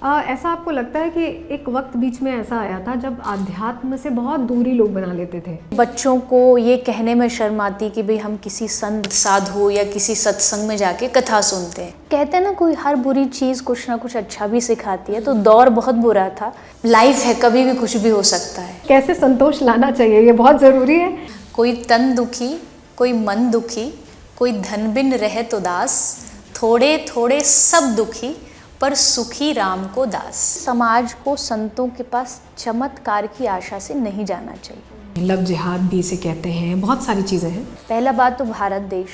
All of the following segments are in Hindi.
ऐसा आपको लगता है कि एक वक्त बीच में ऐसा आया था जब आध्यात्म से बहुत दूरी लोग बना लेते थे? बच्चों को ये कहने में शर्म आती कि भाई हम किसी संत साधु या किसी सत्संग में जाके कथा सुनते हैं। कहते हैं ना, कोई हर बुरी चीज़ कुछ ना कुछ अच्छा भी सिखाती है। तो दौर बहुत बुरा था। लाइफ है, कभी भी कुछ भी हो सकता है। कैसे संतोष लाना चाहिए, ये बहुत ज़रूरी है। कोई तन दुखी, कोई मन दुखी, कोई धन बिन रहे तो दास, थोड़े थोड़े सब दुखी पर सुखी राम को दास। समाज को संतों के पास चमत्कार की आशा से नहीं जाना चाहिए। लव जिहाद भी इसे कहते हैं, बहुत सारी चीज़ें हैं। पहला बात तो भारत देश,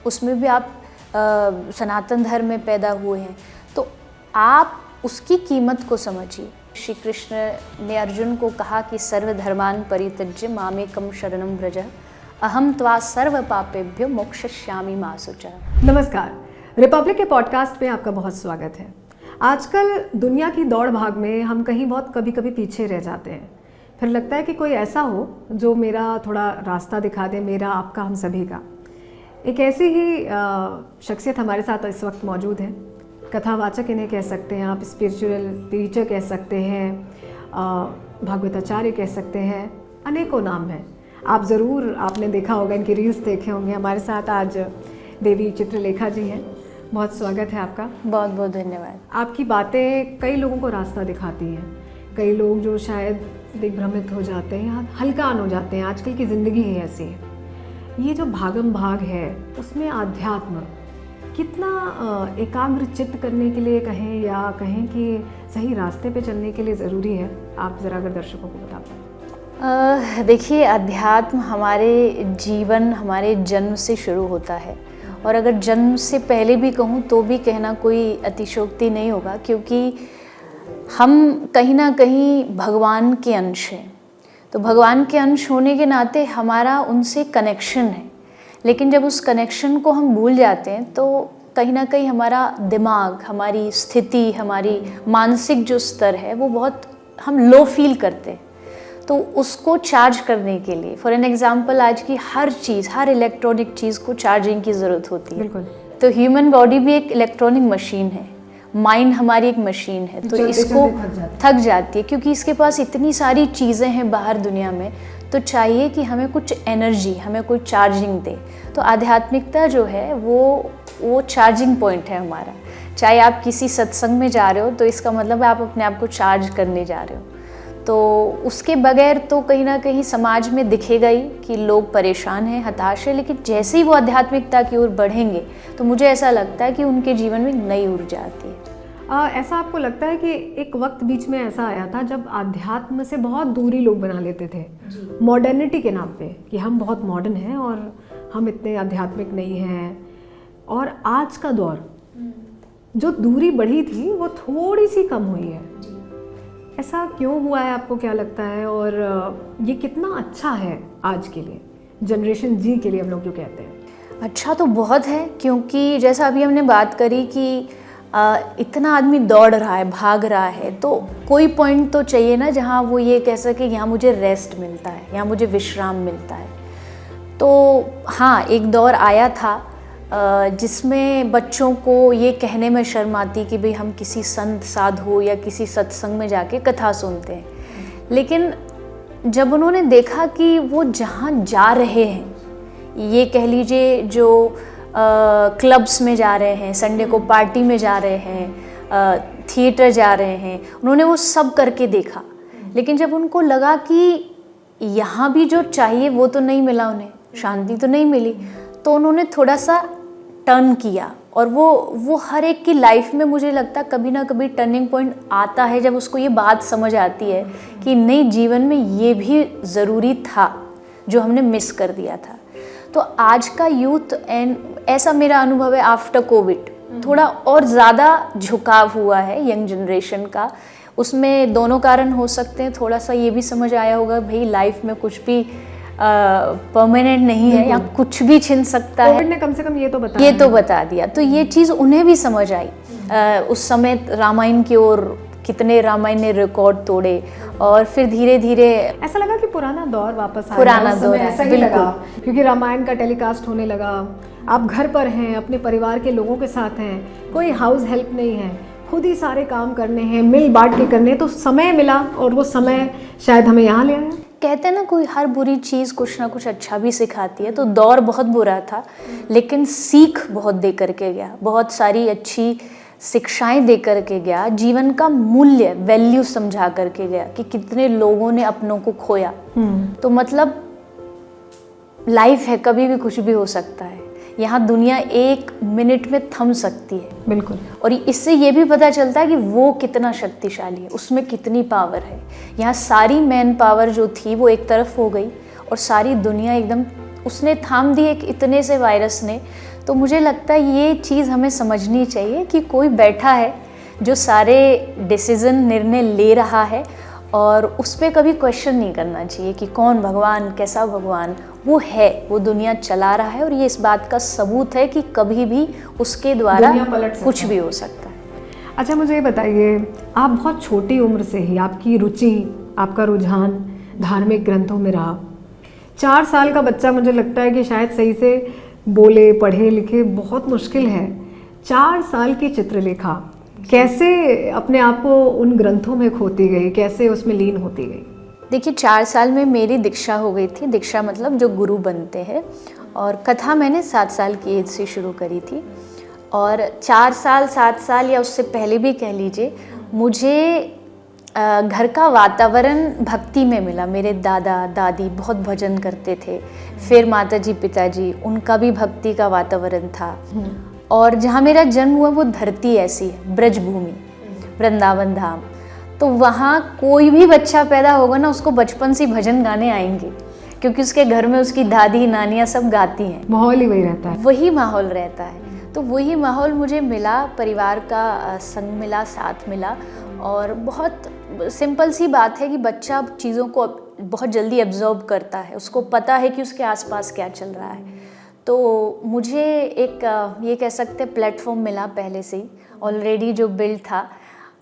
उसमें भी आप सनातन धर्म में पैदा हुए हैं, तो आप उसकी कीमत को समझिए। श्री कृष्ण ने अर्जुन को कहा कि सर्वधर्मान् परित्यज्य मामेकं शरणं व्रज, अहम त्वा सर्व पापेभ्यो मोक्षयिष्यामि मा शुचः। नमस्कार, रिपब्लिक के पॉडकास्ट में आपका बहुत स्वागत है। आजकल दुनिया की दौड़ भाग में हम कहीं बहुत कभी कभी पीछे रह जाते हैं। फिर लगता है कि कोई ऐसा हो जो मेरा थोड़ा रास्ता दिखा दे, मेरा, आपका, हम सभी का। एक ऐसी ही शख्सियत हमारे साथ इस वक्त मौजूद है। कथावाचक इन्हें कह सकते हैं आप, स्पिरिचुअल टीचर कह सकते हैं, भागवताचार्य कह सकते हैं, अनेकों नाम हैं। आप ज़रूर आपने देखा होगा, इनकी रील्स देखे होंगे। हमारे साथ आज देवी चित्रलेखा जी हैं। बहुत स्वागत है आपका। बहुत बहुत धन्यवाद। आपकी बातें कई लोगों को रास्ता दिखाती हैं। कई लोग जो शायद दिग्भ्रमित हो जाते हैं, हल्कान हो जाते हैं। आजकल की ज़िंदगी ही ऐसी है। ये जो भागम भाग है उसमें आध्यात्म कितना एकाग्र चित्त करने के लिए कहें या कहें कि सही रास्ते पे चलने के लिए ज़रूरी है, आप ज़रा अगर दर्शकों को बता पाएँ। देखिए, अध्यात्म हमारे जीवन, हमारे जन्म से शुरू होता है। और अगर जन्म से पहले भी कहूँ तो भी कहना कोई अतिशयोक्ति नहीं होगा, क्योंकि हम कहीं ना कहीं भगवान के अंश हैं। तो भगवान के अंश होने के नाते हमारा उनसे कनेक्शन है। लेकिन जब उस कनेक्शन को हम भूल जाते हैं तो कहीं ना कहीं हमारा दिमाग, हमारी स्थिति, हमारी मानसिक जो स्तर है वो बहुत हम लो फील करते हैं। तो उसको चार्ज करने के लिए, फॉर एन एग्जांपल, आज की हर चीज़, हर इलेक्ट्रॉनिक चीज़ को चार्जिंग की ज़रूरत होती है। बिल्कुल। तो ह्यूमन बॉडी भी एक इलेक्ट्रॉनिक मशीन है, माइंड हमारी एक मशीन है। तो इसको थक जाती है, क्योंकि इसके पास इतनी सारी चीज़ें हैं बाहर दुनिया में। तो चाहिए कि हमें कुछ एनर्जी, हमें कोई चार्जिंग दे। तो आध्यात्मिकता जो है वो चार्जिंग पॉइंट है हमारा। चाहे आप किसी सत्संग में जा रहे हो तो इसका मतलब है आप अपने आप को चार्ज करने जा रहे हो। तो उसके बगैर तो कहीं ना कहीं समाज में दिखेगा ही कि लोग परेशान हैं, हताश हैं। लेकिन जैसे ही वो आध्यात्मिकता की ओर बढ़ेंगे तो मुझे ऐसा लगता है कि उनके जीवन में नई ऊर्जा आती है। ऐसा आपको लगता है कि एक वक्त बीच में ऐसा आया था जब आध्यात्म से बहुत दूरी लोग बना लेते थे, मॉडर्निटी के नाम पे, कि हम बहुत मॉडर्न हैं और हम इतने आध्यात्मिक नहीं हैं। और आज का दौर, जो दूरी बढ़ी थी वो थोड़ी सी कम हुई है। ऐसा क्यों हुआ है, आपको क्या लगता है? और ये कितना अच्छा है आज के लिए, जनरेशन जी के लिए हम लोग जो कहते हैं? अच्छा तो बहुत है, क्योंकि जैसा अभी हमने बात करी कि इतना आदमी दौड़ रहा है, भाग रहा है, तो कोई पॉइंट तो चाहिए ना जहाँ वो ये कह सके यहाँ मुझे रेस्ट मिलता है, यहाँ मुझे विश्राम मिलता है। तो हाँ, एक दौर आया था जिसमें बच्चों को ये कहने में शर्म आती कि भाई हम किसी संत साधु या किसी सत्संग में जाके कथा सुनते हैं। लेकिन जब उन्होंने देखा कि वो जहाँ जा रहे हैं, ये कह लीजिए जो क्लब्स में जा रहे हैं, संडे को पार्टी में जा रहे हैं, थिएटर जा रहे हैं, उन्होंने वो सब करके देखा। लेकिन जब उनको लगा कि यहाँ भी जो चाहिए वो तो नहीं मिला, उन्हें शांति तो नहीं मिली, तो उन्होंने थोड़ा सा टर्न किया। और वो हर एक की लाइफ में मुझे लगता है कभी ना कभी टर्निंग पॉइंट आता है जब उसको ये बात समझ आती है कि नहीं, जीवन में ये भी ज़रूरी था जो हमने मिस कर दिया था। तो आज का यूथ, एंड ऐसा मेरा अनुभव है, आफ्टर कोविड थोड़ा और ज़्यादा झुकाव हुआ है यंग जनरेशन का। उसमें दोनों कारण हो सकते हैं। थोड़ा सा ये भी समझ आया होगा भाई लाइफ में कुछ भी परमानेंट नहीं है, या कुछ भी छिन सकता है। कोविड ने कम से कम ये तो बता दिया। तो ये चीज़ उन्हें भी समझ आई। उस समय रामायण की ओर कितने रामायण ने रिकॉर्ड तोड़े, और फिर धीरे धीरे ऐसा लगा कि पुराना दौर वापस आया। पुराना दौर ऐसा ही लगा, क्योंकि रामायण का टेलीकास्ट होने लगा। आप घर पर हैं, अपने परिवार के लोगों के साथ हैं, कोई हाउस हेल्प नहीं है, खुद ही सारे काम करने हैं, मिल बांट के करने हैं, तो समय मिला और वो समय शायद हमें यहाँ ले आया। कहते हैं ना, कोई हर बुरी चीज़ कुछ ना कुछ अच्छा भी सिखाती है। तो दौर बहुत बुरा था, लेकिन सीख बहुत दे करके गया, बहुत सारी अच्छी शिक्षाएं दे करके गया, जीवन का मूल्य वैल्यू समझा करके गया कि कितने लोगों ने अपनों को खोया। तो मतलब लाइफ है, कभी भी कुछ भी हो सकता है। यहाँ दुनिया 1 मिनट में थम सकती है। बिल्कुल। और इससे ये भी पता चलता है कि वो कितना शक्तिशाली है, उसमें कितनी पावर है। यहाँ सारी मैन पावर जो थी वो एक तरफ हो गई और सारी दुनिया एकदम उसने थाम दी एक इतने से वायरस ने। तो मुझे लगता है ये चीज़ हमें समझनी चाहिए कि कोई बैठा है जो सारे डिसीज़न, निर्णय ले रहा है, और उस पर कभी क्वेश्चन नहीं करना चाहिए कि कौन भगवान, कैसा भगवान। वो है, वो दुनिया चला रहा है, और ये इस बात का सबूत है कि कभी भी उसके द्वारा कुछ भी हो सकता है। अच्छा, मुझे ये बताइए, आप बहुत छोटी उम्र से ही आपकी रुचि, आपका रुझान धार्मिक ग्रंथों में रहा। 4 साल का बच्चा, मुझे लगता है कि शायद सही से बोले, पढ़े लिखे बहुत मुश्किल है। 4 साल की चित्रलेखा कैसे अपने आप को उन ग्रंथों में खोती गई, कैसे उसमें लीन होती गई? देखिए, 4 साल में मेरी दीक्षा हो गई थी। दीक्षा मतलब जो गुरु बनते हैं। और कथा मैंने 7 साल की एज से शुरू करी थी। और 4 साल, 7 साल या उससे पहले भी कह लीजिए, मुझे घर का वातावरण भक्ति में मिला। मेरे दादा दादी बहुत भजन करते थे, फिर माताजी पिताजी, उनका भी भक्ति का वातावरण था। और जहाँ मेरा जन्म हुआ वो धरती ऐसी है, ब्रजभूमि, वृंदावन धाम। तो वहाँ कोई भी बच्चा पैदा होगा ना, उसको बचपन से भजन गाने आएंगे, क्योंकि उसके घर में उसकी दादी नानियाँ सब गाती हैं। माहौल ही वही रहता है। वही माहौल रहता है। तो वही माहौल मुझे मिला, परिवार का संग मिला, साथ मिला। और बहुत सिंपल सी बात है कि बच्चा चीज़ों को बहुत जल्दी एब्जॉर्ब करता है, उसको पता है कि उसके आसपास क्या चल रहा है। तो मुझे एक ये कह सकते हैं प्लेटफॉर्म मिला पहले से ही, ऑलरेडी जो बिल्ड था।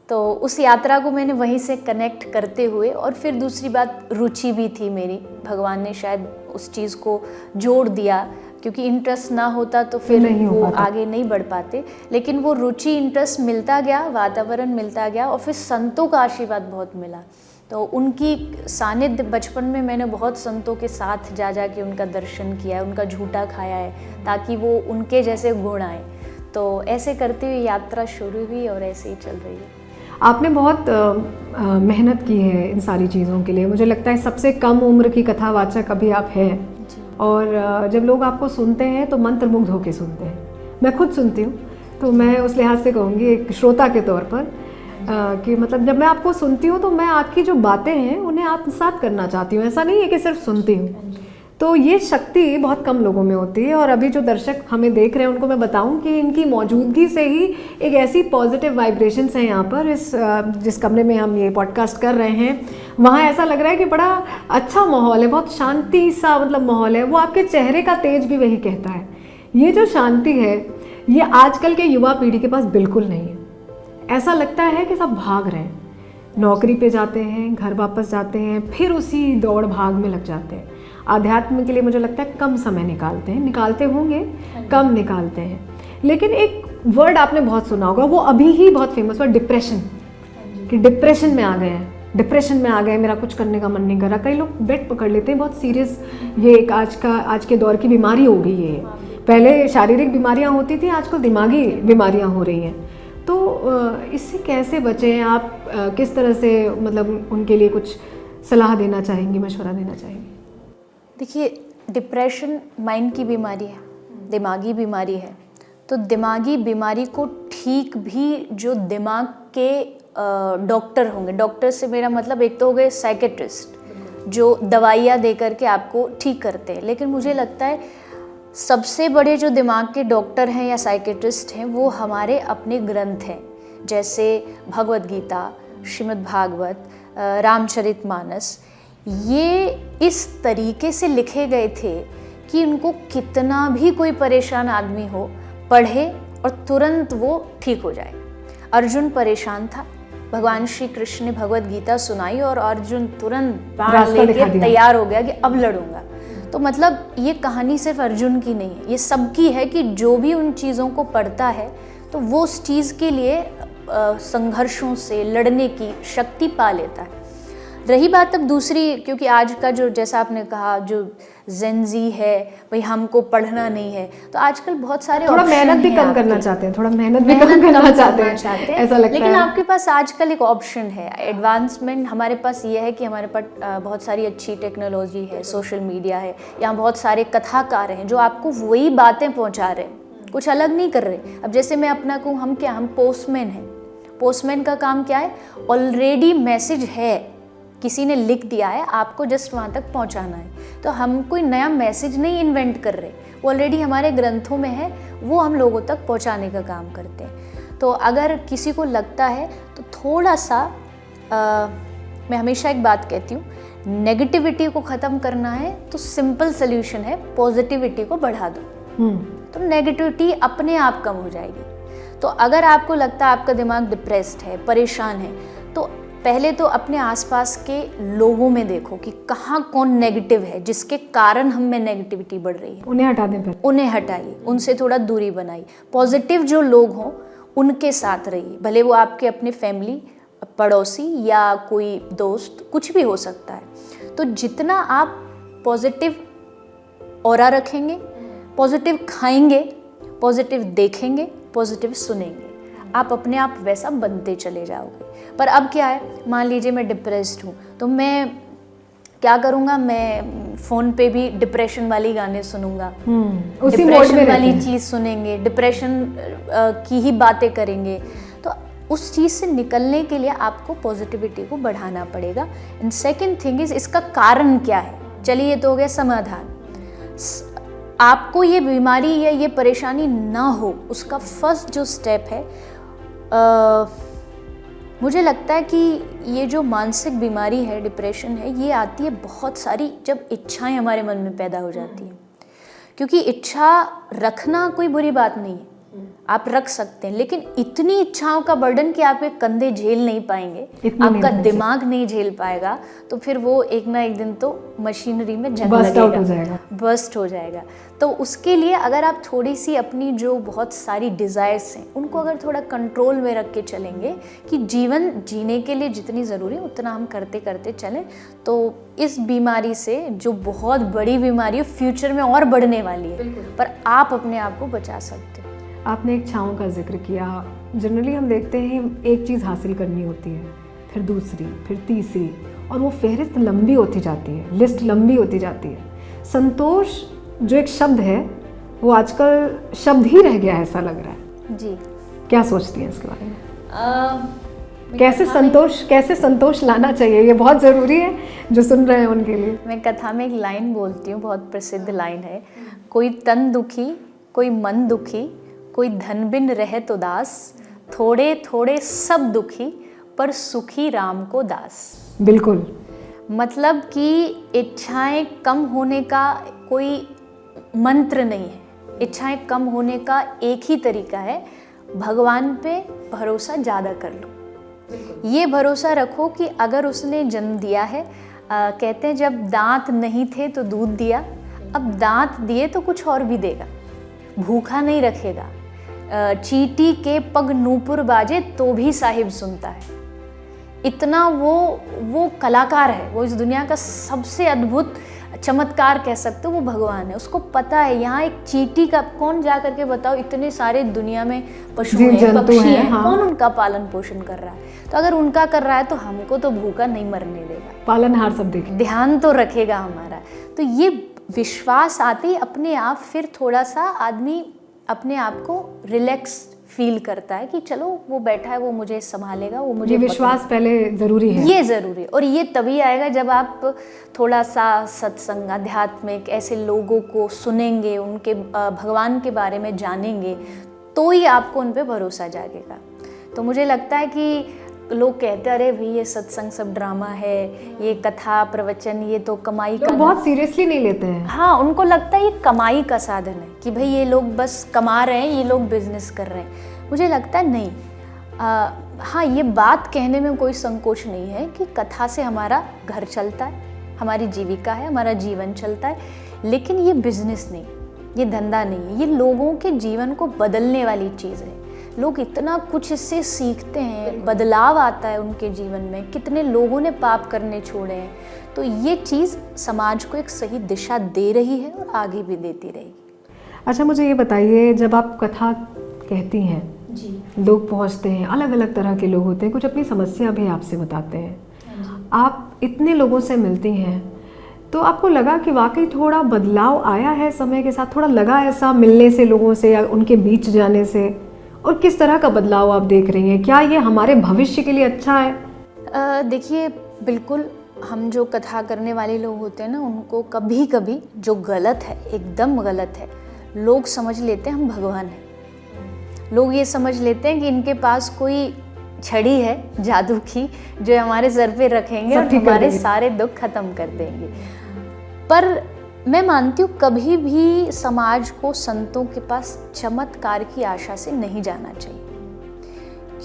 तो उस यात्रा को मैंने वहीं से कनेक्ट करते हुए, और फिर दूसरी बात रुचि भी थी मेरी, भगवान ने शायद उस चीज़ को जोड़ दिया, क्योंकि इंटरेस्ट ना होता तो फिर वो आगे नहीं बढ़ पाते। लेकिन वो रुचि, इंटरेस्ट मिलता गया, वातावरण मिलता गया, और फिर संतों का आशीर्वाद बहुत मिला। तो उनकी सानिध्य बचपन में मैंने बहुत संतों के साथ जा जा के उनका दर्शन किया है, उनका झूठा खाया है, ताकि वो उनके जैसे गुण आए। तो ऐसे करते हुए यात्रा शुरू हुई और ऐसे ही चल रही है। आपने बहुत मेहनत की है इन सारी चीज़ों के लिए। मुझे लगता है सबसे कम उम्र की कथावाचक अभी आप हैं। और जब लोग आपको सुनते हैं तो मंत्रमुग्ध होकर सुनते हैं। मैं खुद सुनती हूँ, तो मैं उस लिहाज से कहूँगी एक श्रोता के तौर पर कि मतलब जब मैं आपको सुनती हूँ तो मैं आपकी जो बातें हैं उन्हें आत्मसात करना चाहती हूँ। ऐसा नहीं है कि सिर्फ सुनती हूँ। तो ये शक्ति बहुत कम लोगों में होती है। और अभी जो दर्शक हमें देख रहे हैं उनको मैं बताऊं कि इनकी मौजूदगी से ही एक ऐसी पॉजिटिव वाइब्रेशंस हैं यहाँ पर, इस जिस कमरे में हम ये पॉडकास्ट कर रहे हैं, वहाँ ऐसा लग रहा है कि बड़ा अच्छा माहौल है, बहुत शांति सा मतलब माहौल है। वो आपके चेहरे का तेज भी वही कहता है। ये जो शांति है, ये आजकल के युवा पीढ़ी के पास बिल्कुल नहीं है। ऐसा लगता है कि सब भाग रहे हैं, नौकरी पे जाते हैं, घर वापस जाते हैं, फिर उसी दौड़ भाग में लग जाते हैं। आध्यात्म के लिए मुझे लगता है कम समय निकालते हैं, निकालते होंगे, कम निकालते हैं। लेकिन एक वर्ड आपने बहुत सुना होगा, वो अभी ही बहुत फेमस हुआ, डिप्रेशन। कि डिप्रेशन में आ गए हैं, डिप्रेशन में आ गए, मेरा कुछ करने का मन नहीं कर रहा। कई लोग बेड पकड़ लेते हैं, बहुत सीरियस। ये एक आज के दौर की बीमारी हो गई है। पहले शारीरिक बीमारियां होती थी, आजकल दिमागी बीमारियां हो रही हैं। तो इससे कैसे बचें आप? किस तरह से मतलब उनके लिए कुछ सलाह देना चाहेंगी, मशवरा देना चाहेंगी? देखिए, डिप्रेशन माइंड की बीमारी है, दिमागी बीमारी है। तो दिमागी बीमारी को ठीक भी जो दिमाग के डॉक्टर होंगे, डॉक्टर से मेरा मतलब एक तो हो गए साइकेट्रिस्ट, जो दवाइयाँ दे करके आपको ठीक करते हैं। लेकिन मुझे लगता है सबसे बड़े जो दिमाग के डॉक्टर हैं या साइकेट्रिस्ट हैं, वो हमारे अपने ग्रंथ हैं, जैसे भगवद गीता, श्रीमद् भागवत, रामचरितमानस। ये इस तरीके से लिखे गए थे कि उनको कितना भी कोई परेशान आदमी हो, पढ़े और तुरंत वो ठीक हो जाए। अर्जुन परेशान था, भगवान श्री कृष्ण ने भगवद गीता सुनाई और अर्जुन तुरंत बाण लेके तैयार हो गया कि अब लड़ूंगा। तो मतलब ये कहानी सिर्फ अर्जुन की नहीं है, ये सबकी है कि जो भी उन चीज़ों को पढ़ता है तो वो उस चीज़ के लिए संघर्षों से लड़ने की शक्ति पा लेता है। रही बात अब दूसरी, क्योंकि आज का जो, जैसा आपने कहा, जो जेनजी है, भाई हमको पढ़ना नहीं है, तो आजकल बहुत सारे थोड़ा मेहनत भी कम करना चाहते हैं, थोड़ा मेहनत भी कम करना चाहते हैं, ऐसा लगता है। लेकिन आपके पास आजकल एक ऑप्शन है, एडवांसमेंट हमारे पास ये है कि हमारे पास बहुत सारी अच्छी टेक्नोलॉजी है, सोशल मीडिया है, यहाँ बहुत सारे कथाकार हैं जो आपको वही बातें पहुँचा रहे हैं, कुछ अलग नहीं कर रहे। अब जैसे मैं अपना कहूँ, हम पोस्टमैन हैं। पोस्टमैन का काम क्या है? ऑलरेडी मैसेज है, किसी ने लिख दिया है, आपको जस्ट वहाँ तक पहुँचाना है। तो हम कोई नया मैसेज नहीं इन्वेंट कर रहे, वो ऑलरेडी हमारे ग्रंथों में है, वो हम लोगों तक पहुँचाने का काम करते हैं। तो अगर किसी को लगता है तो थोड़ा सा मैं हमेशा एक बात कहती हूँ, नेगेटिविटी को ख़त्म करना है तो सिंपल सोल्यूशन है, पॉजिटिविटी को बढ़ा दो, तो नेगेटिविटी अपने आप कम हो जाएगी। तो अगर आपको लगता है आपका दिमाग डिप्रेस्ड है, परेशान है, तो पहले तो अपने आसपास के लोगों में देखो कि कहाँ कौन नेगेटिव है जिसके कारण हम में नेगेटिविटी बढ़ रही है, उन्हें हटा दें, उन्हें हटाइए, उनसे थोड़ा दूरी बनाइए। पॉजिटिव जो लोग हों उनके साथ रहिए, भले वो आपके अपने फैमिली, पड़ोसी या कोई दोस्त, कुछ भी हो सकता है। तो जितना आप पॉजिटिव ऑरा रखेंगे, पॉजिटिव खाएंगे, पॉजिटिव देखेंगे, पॉजिटिव सुनेंगे, आप अपने आप वैसा बनते चले जाओगे। पर अब क्या है, मान लीजिए मैं डिप्रेस्ड हूँ, तो मैं क्या करूँगा? मैं फ़ोन पे भी डिप्रेशन वाली गाने सुनूंगा, उसी मोड में डिप्रेशन वाली चीज़ सुनेंगे, डिप्रेशन की ही बातें करेंगे। तो उस चीज़ से निकलने के लिए आपको पॉजिटिविटी को बढ़ाना पड़ेगा। एंड सेकेंड थिंग इज़, इसका कारण क्या है? चलिए, ये तो हो गया समाधान। आपको ये बीमारी या ये परेशानी ना हो, उसका फर्स्ट जो स्टेप है, मुझे लगता है कि ये जो मानसिक बीमारी है, डिप्रेशन है, ये आती है बहुत सारी जब इच्छाएं हमारे मन में पैदा हो जाती हैं। क्योंकि इच्छा रखना कोई बुरी बात नहीं है, आप रख सकते हैं, लेकिन इतनी इच्छाओं का बर्डन कि आपके कंधे झेल नहीं पाएंगे, आपका दिमाग नहीं झेल पाएगा, तो फिर वो एक ना एक दिन तो मशीनरी में जंग लगेगा, बस्ट हो जाएगा। तो उसके लिए अगर आप थोड़ी सी अपनी जो बहुत सारी डिज़ायर्स हैं उनको अगर थोड़ा कंट्रोल में रख के चलेंगे, कि जीवन जीने के लिए जितनी ज़रूरी उतना हम करते करते चलें, तो इस बीमारी से, जो बहुत बड़ी बीमारी है, फ्यूचर में और बढ़ने वाली है, पर आप अपने आप को बचा सकते हो। आपने एक छाँव का जिक्र किया। जनरली हम देखते हैं एक चीज़ हासिल करनी होती है, फिर दूसरी, फिर तीसरी, और वो फहरिस्त लंबी होती जाती है, लिस्ट लंबी होती जाती है। संतोष जो एक शब्द है, वो आजकल शब्द ही रह गया है, ऐसा लग रहा है। जी, क्या सोचती हैं इसके बारे में? कैसे संतोष लाना चाहिए? ये बहुत ज़रूरी है जो सुन रहे हैं उनके लिए। मैं कथा में एक लाइन बोलती हूँ, बहुत प्रसिद्ध लाइन है, कोई तन दुखी, कोई मन दुखी, कोई धन बिन रहत उदास, थोड़े थोड़े सब दुखी, पर सुखी राम को दास। बिल्कुल, मतलब कि इच्छाएं कम होने का कोई मंत्र नहीं है। इच्छाएं कम होने का एक ही तरीका है, भगवान पे भरोसा ज़्यादा कर लो। ये भरोसा रखो कि अगर उसने जन्म दिया है, कहते हैं जब दांत नहीं थे तो दूध दिया, अब दांत दिए तो कुछ और भी देगा, भूखा नहीं रखेगा। चींटी के पग नूपुर बाजे तो भी साहिब सुनता है। इतना वो कलाकार है, वो इस दुनिया का सबसे अद्भुत चमत्कार कह सकते हो, वो भगवान है। उसको पता है यहाँ एक चींटी का, कौन जा करके बताओ, इतने सारे दुनिया में पशु हैं, पक्षी हैं, हाँ। कौन उनका पालन पोषण कर रहा है? तो अगर उनका कर रहा है तो हमको तो भूखा नहीं मरने देगा, पालनहार सब देखे, ध्यान तो रखेगा हमारा। तो ये विश्वास आते ही अपने आप फिर थोड़ा सा आदमी अपने आप को रिलैक्स फील करता है कि चलो वो बैठा है, वो मुझे संभालेगा, वो मुझे। ये विश्वास पहले ज़रूरी है, ये ज़रूरी है। और ये तभी आएगा जब आप थोड़ा सा सत्संग, आध्यात्मिक ऐसे लोगों को सुनेंगे, उनके भगवान के बारे में जानेंगे, तो ही आपको उन पे भरोसा जागेगा। तो मुझे लगता है कि लोग कहते हैं अरे भाई ये सत्संग सब ड्रामा है, ये कथा प्रवचन, ये तो कमाई का, बहुत सीरियसली नहीं लेते हैं। हाँ, उनको लगता है ये कमाई का साधन है कि भाई ये लोग बस कमा रहे हैं, ये लोग बिजनेस कर रहे हैं। मुझे लगता है नहीं। हाँ, ये बात कहने में कोई संकोच नहीं है कि कथा से हमारा घर चलता है, हमारी जीविका है, हमारा जीवन चलता है, लेकिन ये बिजनेस नहीं, ये धंधा नहीं है, ये लोगों के जीवन को बदलने वाली चीज़ है। लोग इतना कुछ इससे सीखते हैं, बदलाव आता है उनके जीवन में, कितने लोगों ने पाप करने छोड़े हैं। तो ये चीज़ समाज को एक सही दिशा दे रही है और आगे भी देती रहेगी। अच्छा, मुझे ये बताइए, जब आप कथा कहती हैं जी, लोग पहुंचते हैं, अलग अलग तरह के लोग होते हैं, कुछ अपनी समस्या भी आपसे बताते हैं, आप इतने लोगों से मिलती हैं, तो आपको लगा कि वाकई थोड़ा बदलाव आया है समय के साथ? थोड़ा लगा ऐसा मिलने से लोगों से या उनके बीच जाने से? और किस तरह का बदलाव आप देख रही हैं? क्या ये हमारे भविष्य के लिए अच्छा है? देखिए, बिल्कुल हम जो कथा करने वाले लोग होते हैं ना, उनको कभी कभी जो गलत है, एकदम गलत है, लोग समझ लेते हैं हम भगवान हैं। लोग ये समझ लेते हैं कि इनके पास कोई छड़ी है जादू की जो हमारे सर पे रखेंगे और हमारे सारे दुख खत्म कर देंगे। पर मैं मानती हूँ कभी भी समाज को संतों के पास चमत्कार की आशा से नहीं जाना चाहिए,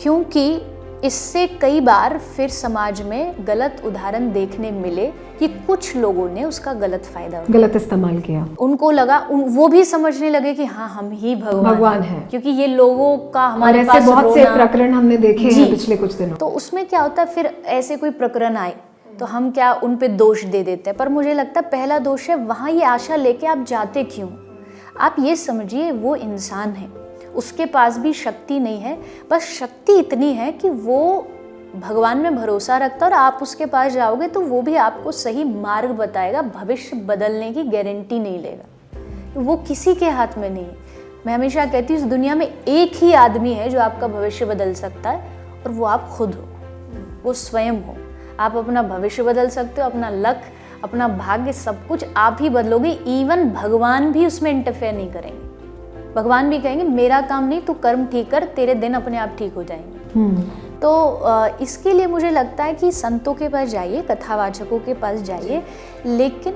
क्योंकि इससे कई बार फिर समाज में गलत उदाहरण देखने मिले कि कुछ लोगों ने उसका गलत फायदा उठाया, गलत इस्तेमाल किया। उनको लगा वो भी समझने लगे कि हाँ, हम ही भगवान हैं, क्योंकि ये लोगों का हमारे पास बहुत से प्रकरण हमने देखे हैं पिछले कुछ दिनों। तो उसमें क्या होता है, फिर ऐसे कोई प्रकरण आए तो हम क्या उन पे दोष दे देते हैं। पर मुझे लगता है पहला दोष है, वहाँ ये आशा लेके आप जाते क्यों? आप ये समझिए वो इंसान है, उसके पास भी शक्ति नहीं है, बस शक्ति इतनी है कि वो भगवान में भरोसा रखता है और आप उसके पास जाओगे तो वो भी आपको सही मार्ग बताएगा, भविष्य बदलने की गारंटी नहीं लेगा। वो किसी के हाथ में नहीं है। मैं हमेशा कहती हूँ इस दुनिया में एक ही आदमी है जो आपका भविष्य बदल सकता है, और वो आप खुद हो, वो स्वयं हो। आप अपना भविष्य बदल सकते हो, अपना लक, अपना भाग्य, सब कुछ आप ही बदलोगे। इवन भगवान भी उसमें इंटरफेयर नहीं करेंगे। भगवान भी कहेंगे मेरा काम नहीं, तू कर्म ठीक कर, तेरे दिन अपने आप ठीक हो जाएंगे। तो इसके लिए मुझे लगता है कि संतों के पास जाइए, कथावाचकों के पास जाइए, लेकिन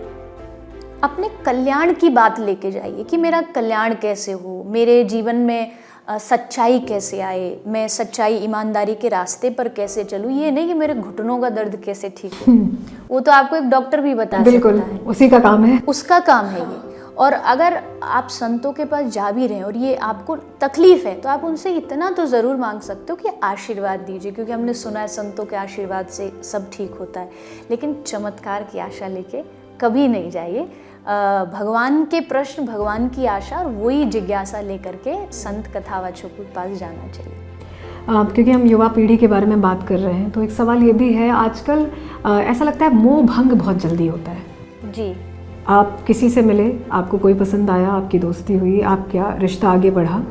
अपने कल्याण की बात लेके जाइए कि मेरा कल्याण कैसे हो, मेरे जीवन में सच्चाई कैसे आए, मैं सच्चाई ईमानदारी के रास्ते पर कैसे चलूँ। ये नहीं कि मेरे घुटनों का दर्द कैसे ठीक हो, वो तो आपको एक डॉक्टर भी बता सकता है, उसी का काम है, उसका काम है ये। और अगर आप संतों के पास जा भी रहे हैं और ये आपको तकलीफ है, तो आप उनसे इतना तो ज़रूर मांग सकते हो कि आशीर्वाद दीजिए, क्योंकि हमने सुना है संतों के आशीर्वाद से सब ठीक होता है। लेकिन चमत्कार की आशा लेके कभी नहीं जाइए। भगवान के प्रश्न, भगवान की आशा और वही जिज्ञासा लेकर के संत कथावाचकों के पास जाना चाहिए। क्योंकि हम युवा पीढ़ी के बारे में बात कर रहे हैं, तो एक सवाल ये भी है, आजकल ऐसा लगता है मोह भंग बहुत जल्दी होता है। जी, आप किसी से मिले, आपको कोई पसंद आया, आपकी दोस्ती हुई, आपका रिश्ता आगे बढ़ा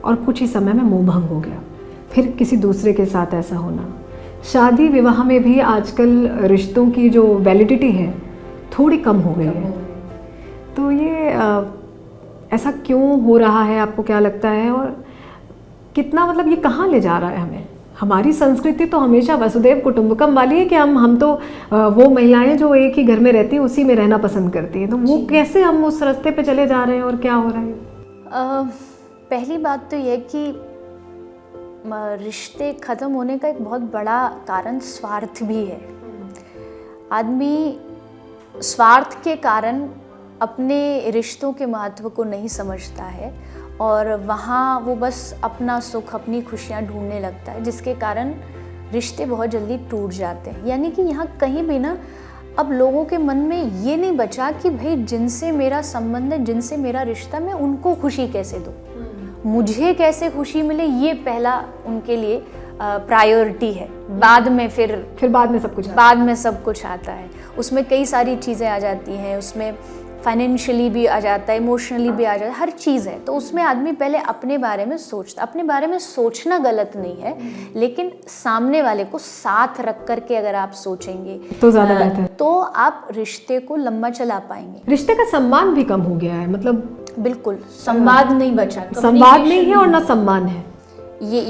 और कुछ ही समय में मोह भंग हो गया, फिर किसी दूसरे के साथ ऐसा होना। शादी विवाह में भी आजकल रिश्तों की जो वैलिडिटी है थोड़ी कम हो गई है। तो ये ऐसा क्यों हो रहा है, आपको क्या लगता है? और कितना, मतलब ये कहाँ ले जा रहा है हमें? हमारी संस्कृति तो हमेशा वसुदेव कुटुंबकम वाली है कि हम तो वो महिलाएं जो एक ही घर में रहती हैं उसी में रहना पसंद करती हैं। तो वो कैसे हम उस रास्ते पे चले जा रहे हैं और क्या हो रहा है? पहली बात तो ये कि रिश्ते ख़त्म होने का एक बहुत बड़ा कारण स्वार्थ भी है। आदमी स्वार्थ के कारण अपने रिश्तों के महत्व को नहीं समझता है और वहाँ वो बस अपना सुख, अपनी खुशियाँ ढूंढने लगता है, जिसके कारण रिश्ते बहुत जल्दी टूट जाते हैं। यानी कि यहाँ कहीं भी ना अब लोगों के मन में ये नहीं बचा कि भाई जिनसे मेरा संबंध है, जिनसे मेरा रिश्ता, मैं उनको खुशी कैसे दूँ, मुझे कैसे खुशी मिले, ये पहला उनके लिए प्रायोरिटी है। बाद में फिर बाद में सब कुछ आता है। उसमें कई सारी चीज़ें आ जाती हैं, उसमें फाइनेंशियली भी आ जाता है, इमोशनली भी आ जाता है, हर चीज़ है। तो उसमें आदमी पहले अपने बारे में सोचता। अपने बारे में सोचना गलत नहीं है, लेकिन सामने वाले को साथ रख करके अगर आप सोचेंगे तो ज़्यादा बेहतर, तो आप रिश्ते को लंबा चला पाएंगे। रिश्ते का सम्मान भी कम हो गया है, मतलब बिल्कुल संवाद नहीं बचा, संवाद नहीं है और ना सम्मान है।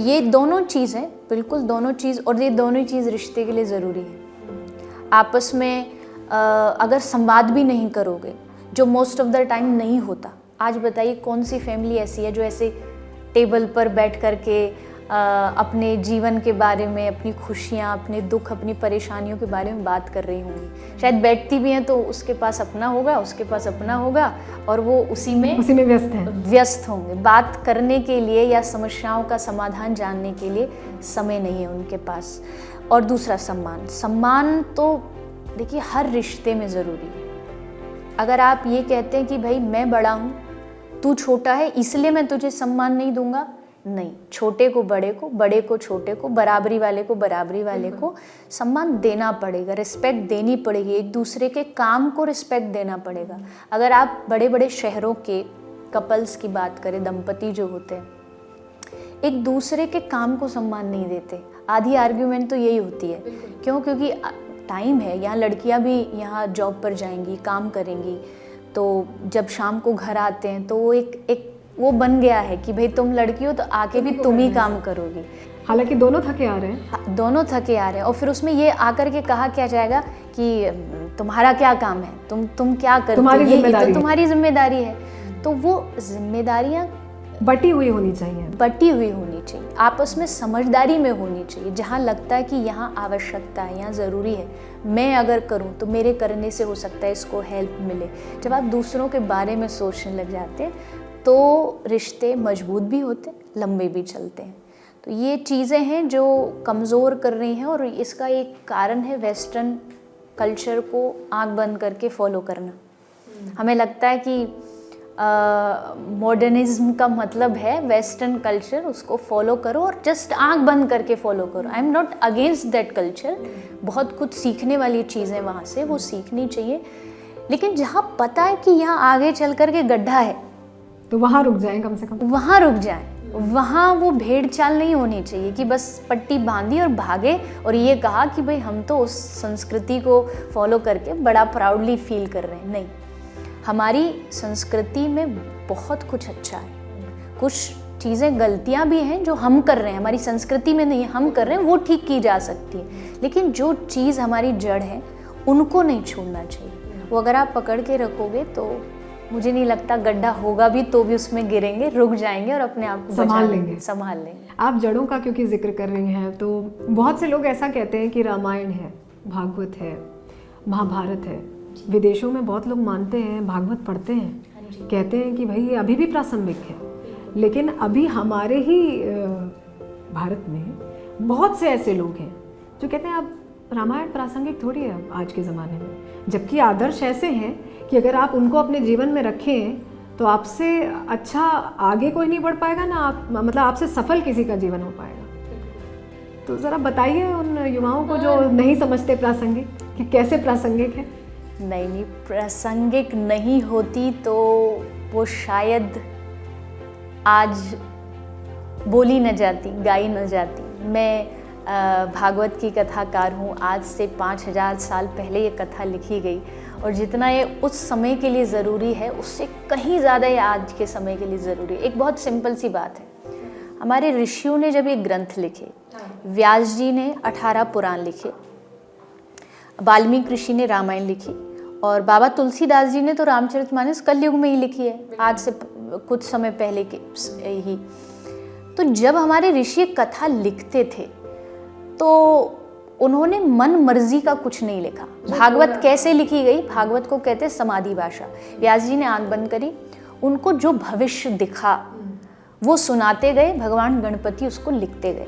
ये दोनों चीज़ हैं, बिल्कुल दोनों चीज़, और ये दोनों चीज़ रिश्ते के लिए ज़रूरी है। आपस में अगर संवाद भी नहीं करोगे, जो मोस्ट ऑफ द टाइम नहीं होता। आज बताइए कौन सी फैमिली ऐसी है जो ऐसे टेबल पर बैठ कर के अपने जीवन के बारे में, अपनी खुशियाँ, अपने दुख, अपनी परेशानियों के बारे में बात कर रही होंगी। शायद बैठती भी हैं तो उसके पास अपना होगा, उसके पास अपना होगा, और वो उसी में व्यस्त होंगे। बात करने के लिए या समस्याओं का समाधान जानने के लिए समय नहीं है उनके पास। और दूसरा, सम्मान तो देखिए हर रिश्ते में ज़रूरी है। अगर आप ये कहते हैं कि भाई मैं बड़ा हूँ, तू छोटा है, इसलिए मैं तुझे सम्मान नहीं दूंगा, नहीं, छोटे को बड़े को, बड़े को छोटे को, बराबरी वाले को बराबरी वाले को सम्मान देना पड़ेगा, रिस्पेक्ट देनी पड़ेगी, एक दूसरे के काम को रिस्पेक्ट देना पड़ेगा। अगर आप बड़े बड़े शहरों के कपल्स की बात करें, दंपति जो होते हैं, एक दूसरे के काम को सम्मान नहीं देते, आधी आर्ग्यूमेंट तो यही होती है। क्यों? क्योंकि टाइम है, यहाँ लड़कियाँ भी यहाँ जॉब पर जाएंगी, काम करेंगी, तो जब शाम को घर आते हैं तो वो एक वो बन गया है कि भाई तुम लड़की हो तो आके भी तुम ही काम करोगी। हालांकि दोनों थके आ रहे हैं, दोनों थके आ रहे हैं, और फिर उसमें ये आकर के कहा क्या जाएगा कि तुम्हारा क्या काम है, तुम क्या करते हो, ये तो तुम्हारी जिम्मेदारी है। तो वो जिम्मेदारियाँ बटी हुई होनी चाहिए, आपस में समझदारी में होनी चाहिए। जहाँ लगता है कि यहाँ आवश्यकता है, यहाँ ज़रूरी है, मैं अगर करूँ तो मेरे करने से हो सकता है इसको हेल्प मिले। जब आप दूसरों के बारे में सोचने लग जाते हैं तो रिश्ते मजबूत भी होते, लंबे भी चलते हैं। तो ये चीज़ें हैं जो कमज़ोर कर रही हैं, और इसका एक कारण है वेस्टर्न कल्चर को आंख बंद करके फॉलो करना। हमें लगता है कि मॉडर्निज्म का मतलब है वेस्टर्न कल्चर, उसको फॉलो करो और जस्ट आंख बंद करके फॉलो करो। I am not against that culture, बहुत कुछ सीखने वाली चीज़ें वहाँ से वो सीखनी चाहिए, लेकिन जहाँ पता है कि यहाँ आगे चल कर के गड्ढा है तो वहाँ रुक जाएं, कम से कम वहाँ रुक जाएं। वहाँ वो भेड़ चाल नहीं होनी चाहिए कि बस पट्टी बांधी और भागे और ये कहा कि भाई हम तो उस संस्कृति को फॉलो करके बड़ा प्राउडली फील कर रहे हैं। नहीं, हमारी संस्कृति में बहुत कुछ अच्छा है, कुछ चीज़ें गलतियाँ भी हैं जो हम कर रहे हैं, हमारी संस्कृति में नहीं हम कर रहे हैं, वो ठीक की जा सकती है, लेकिन जो चीज़ हमारी जड़ है उनको नहीं छोड़ना चाहिए। वो अगर आप पकड़ के रखोगे तो मुझे नहीं लगता, गड्ढा होगा भी तो भी उसमें गिरेंगे, रुक जाएंगे और अपने आप को संभाल लेंगे। आप जड़ों का क्योंकि जिक्र कर रही हैं, तो बहुत से लोग ऐसा कहते हैं कि रामायण है, भागवत है, महाभारत है। विदेशों में बहुत लोग मानते हैं, भागवत पढ़ते हैं, कहते हैं कि भाई ये अभी भी प्रासंगिक है। लेकिन अभी हमारे ही भारत में बहुत से ऐसे लोग हैं जो कहते हैं अब रामायण प्रासंगिक थोड़ी है आज के ज़माने में, जबकि आदर्श ऐसे हैं कि अगर आप उनको अपने जीवन में रखें तो आपसे अच्छा आगे कोई नहीं बढ़ पाएगा ना, आप मतलब आपसे सफल किसी का जीवन हो पाएगा। तो ज़रा बताइए उन युवाओं को जो नहीं समझते प्रासंगिक कि कैसे प्रासंगिक है। नहीं, प्रासंगिक नहीं होती तो वो शायद आज बोली न जाती, गाई न जाती। मैं भागवत की कथाकार हूँ, आज से 5000 साल पहले ये कथा लिखी गई, और जितना ये उस समय के लिए ज़रूरी है उससे कहीं ज़्यादा ये आज के समय के लिए ज़रूरी है। एक बहुत सिंपल सी बात है, हमारे ऋषियों ने जब ये ग्रंथ लिखे, व्यास जी ने 18 पुराण लिखे, वाल्मीकि ऋषि ने रामायण लिखी, और बाबा तुलसीदास जी ने तो रामचरितमानस कलयुग में ही लिखी है, आज से कुछ समय पहले के ही। तो जब हमारे ऋषि कथा लिखते थे तो उन्होंने मन मर्जी का कुछ नहीं लिखा। भागवत कैसे लिखी गई? भागवत को कहते हैं समाधि भाषा। व्यास जी ने आंख बंद करी, उनको जो भविष्य दिखा वो सुनाते गए, भगवान गणपति उसको लिखते गए,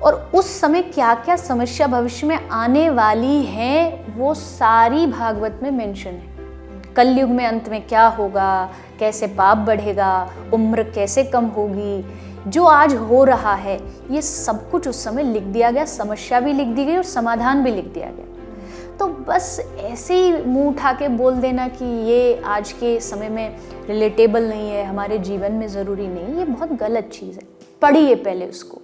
और उस समय क्या क्या समस्या भविष्य में आने वाली हैं वो सारी भागवत में मेंशन है। कलयुग में अंत में क्या होगा, कैसे पाप बढ़ेगा, उम्र कैसे कम होगी, जो आज हो रहा है ये सब कुछ उस समय लिख दिया गया, समस्या भी लिख दी गई और समाधान भी लिख दिया गया। तो बस ऐसे ही मुंह उठा के बोल देना कि ये आज के समय में रिलेटेबल नहीं है, हमारे जीवन में ज़रूरी नहीं, ये बहुत गलत चीज़ है। पढ़िए पहले उसको।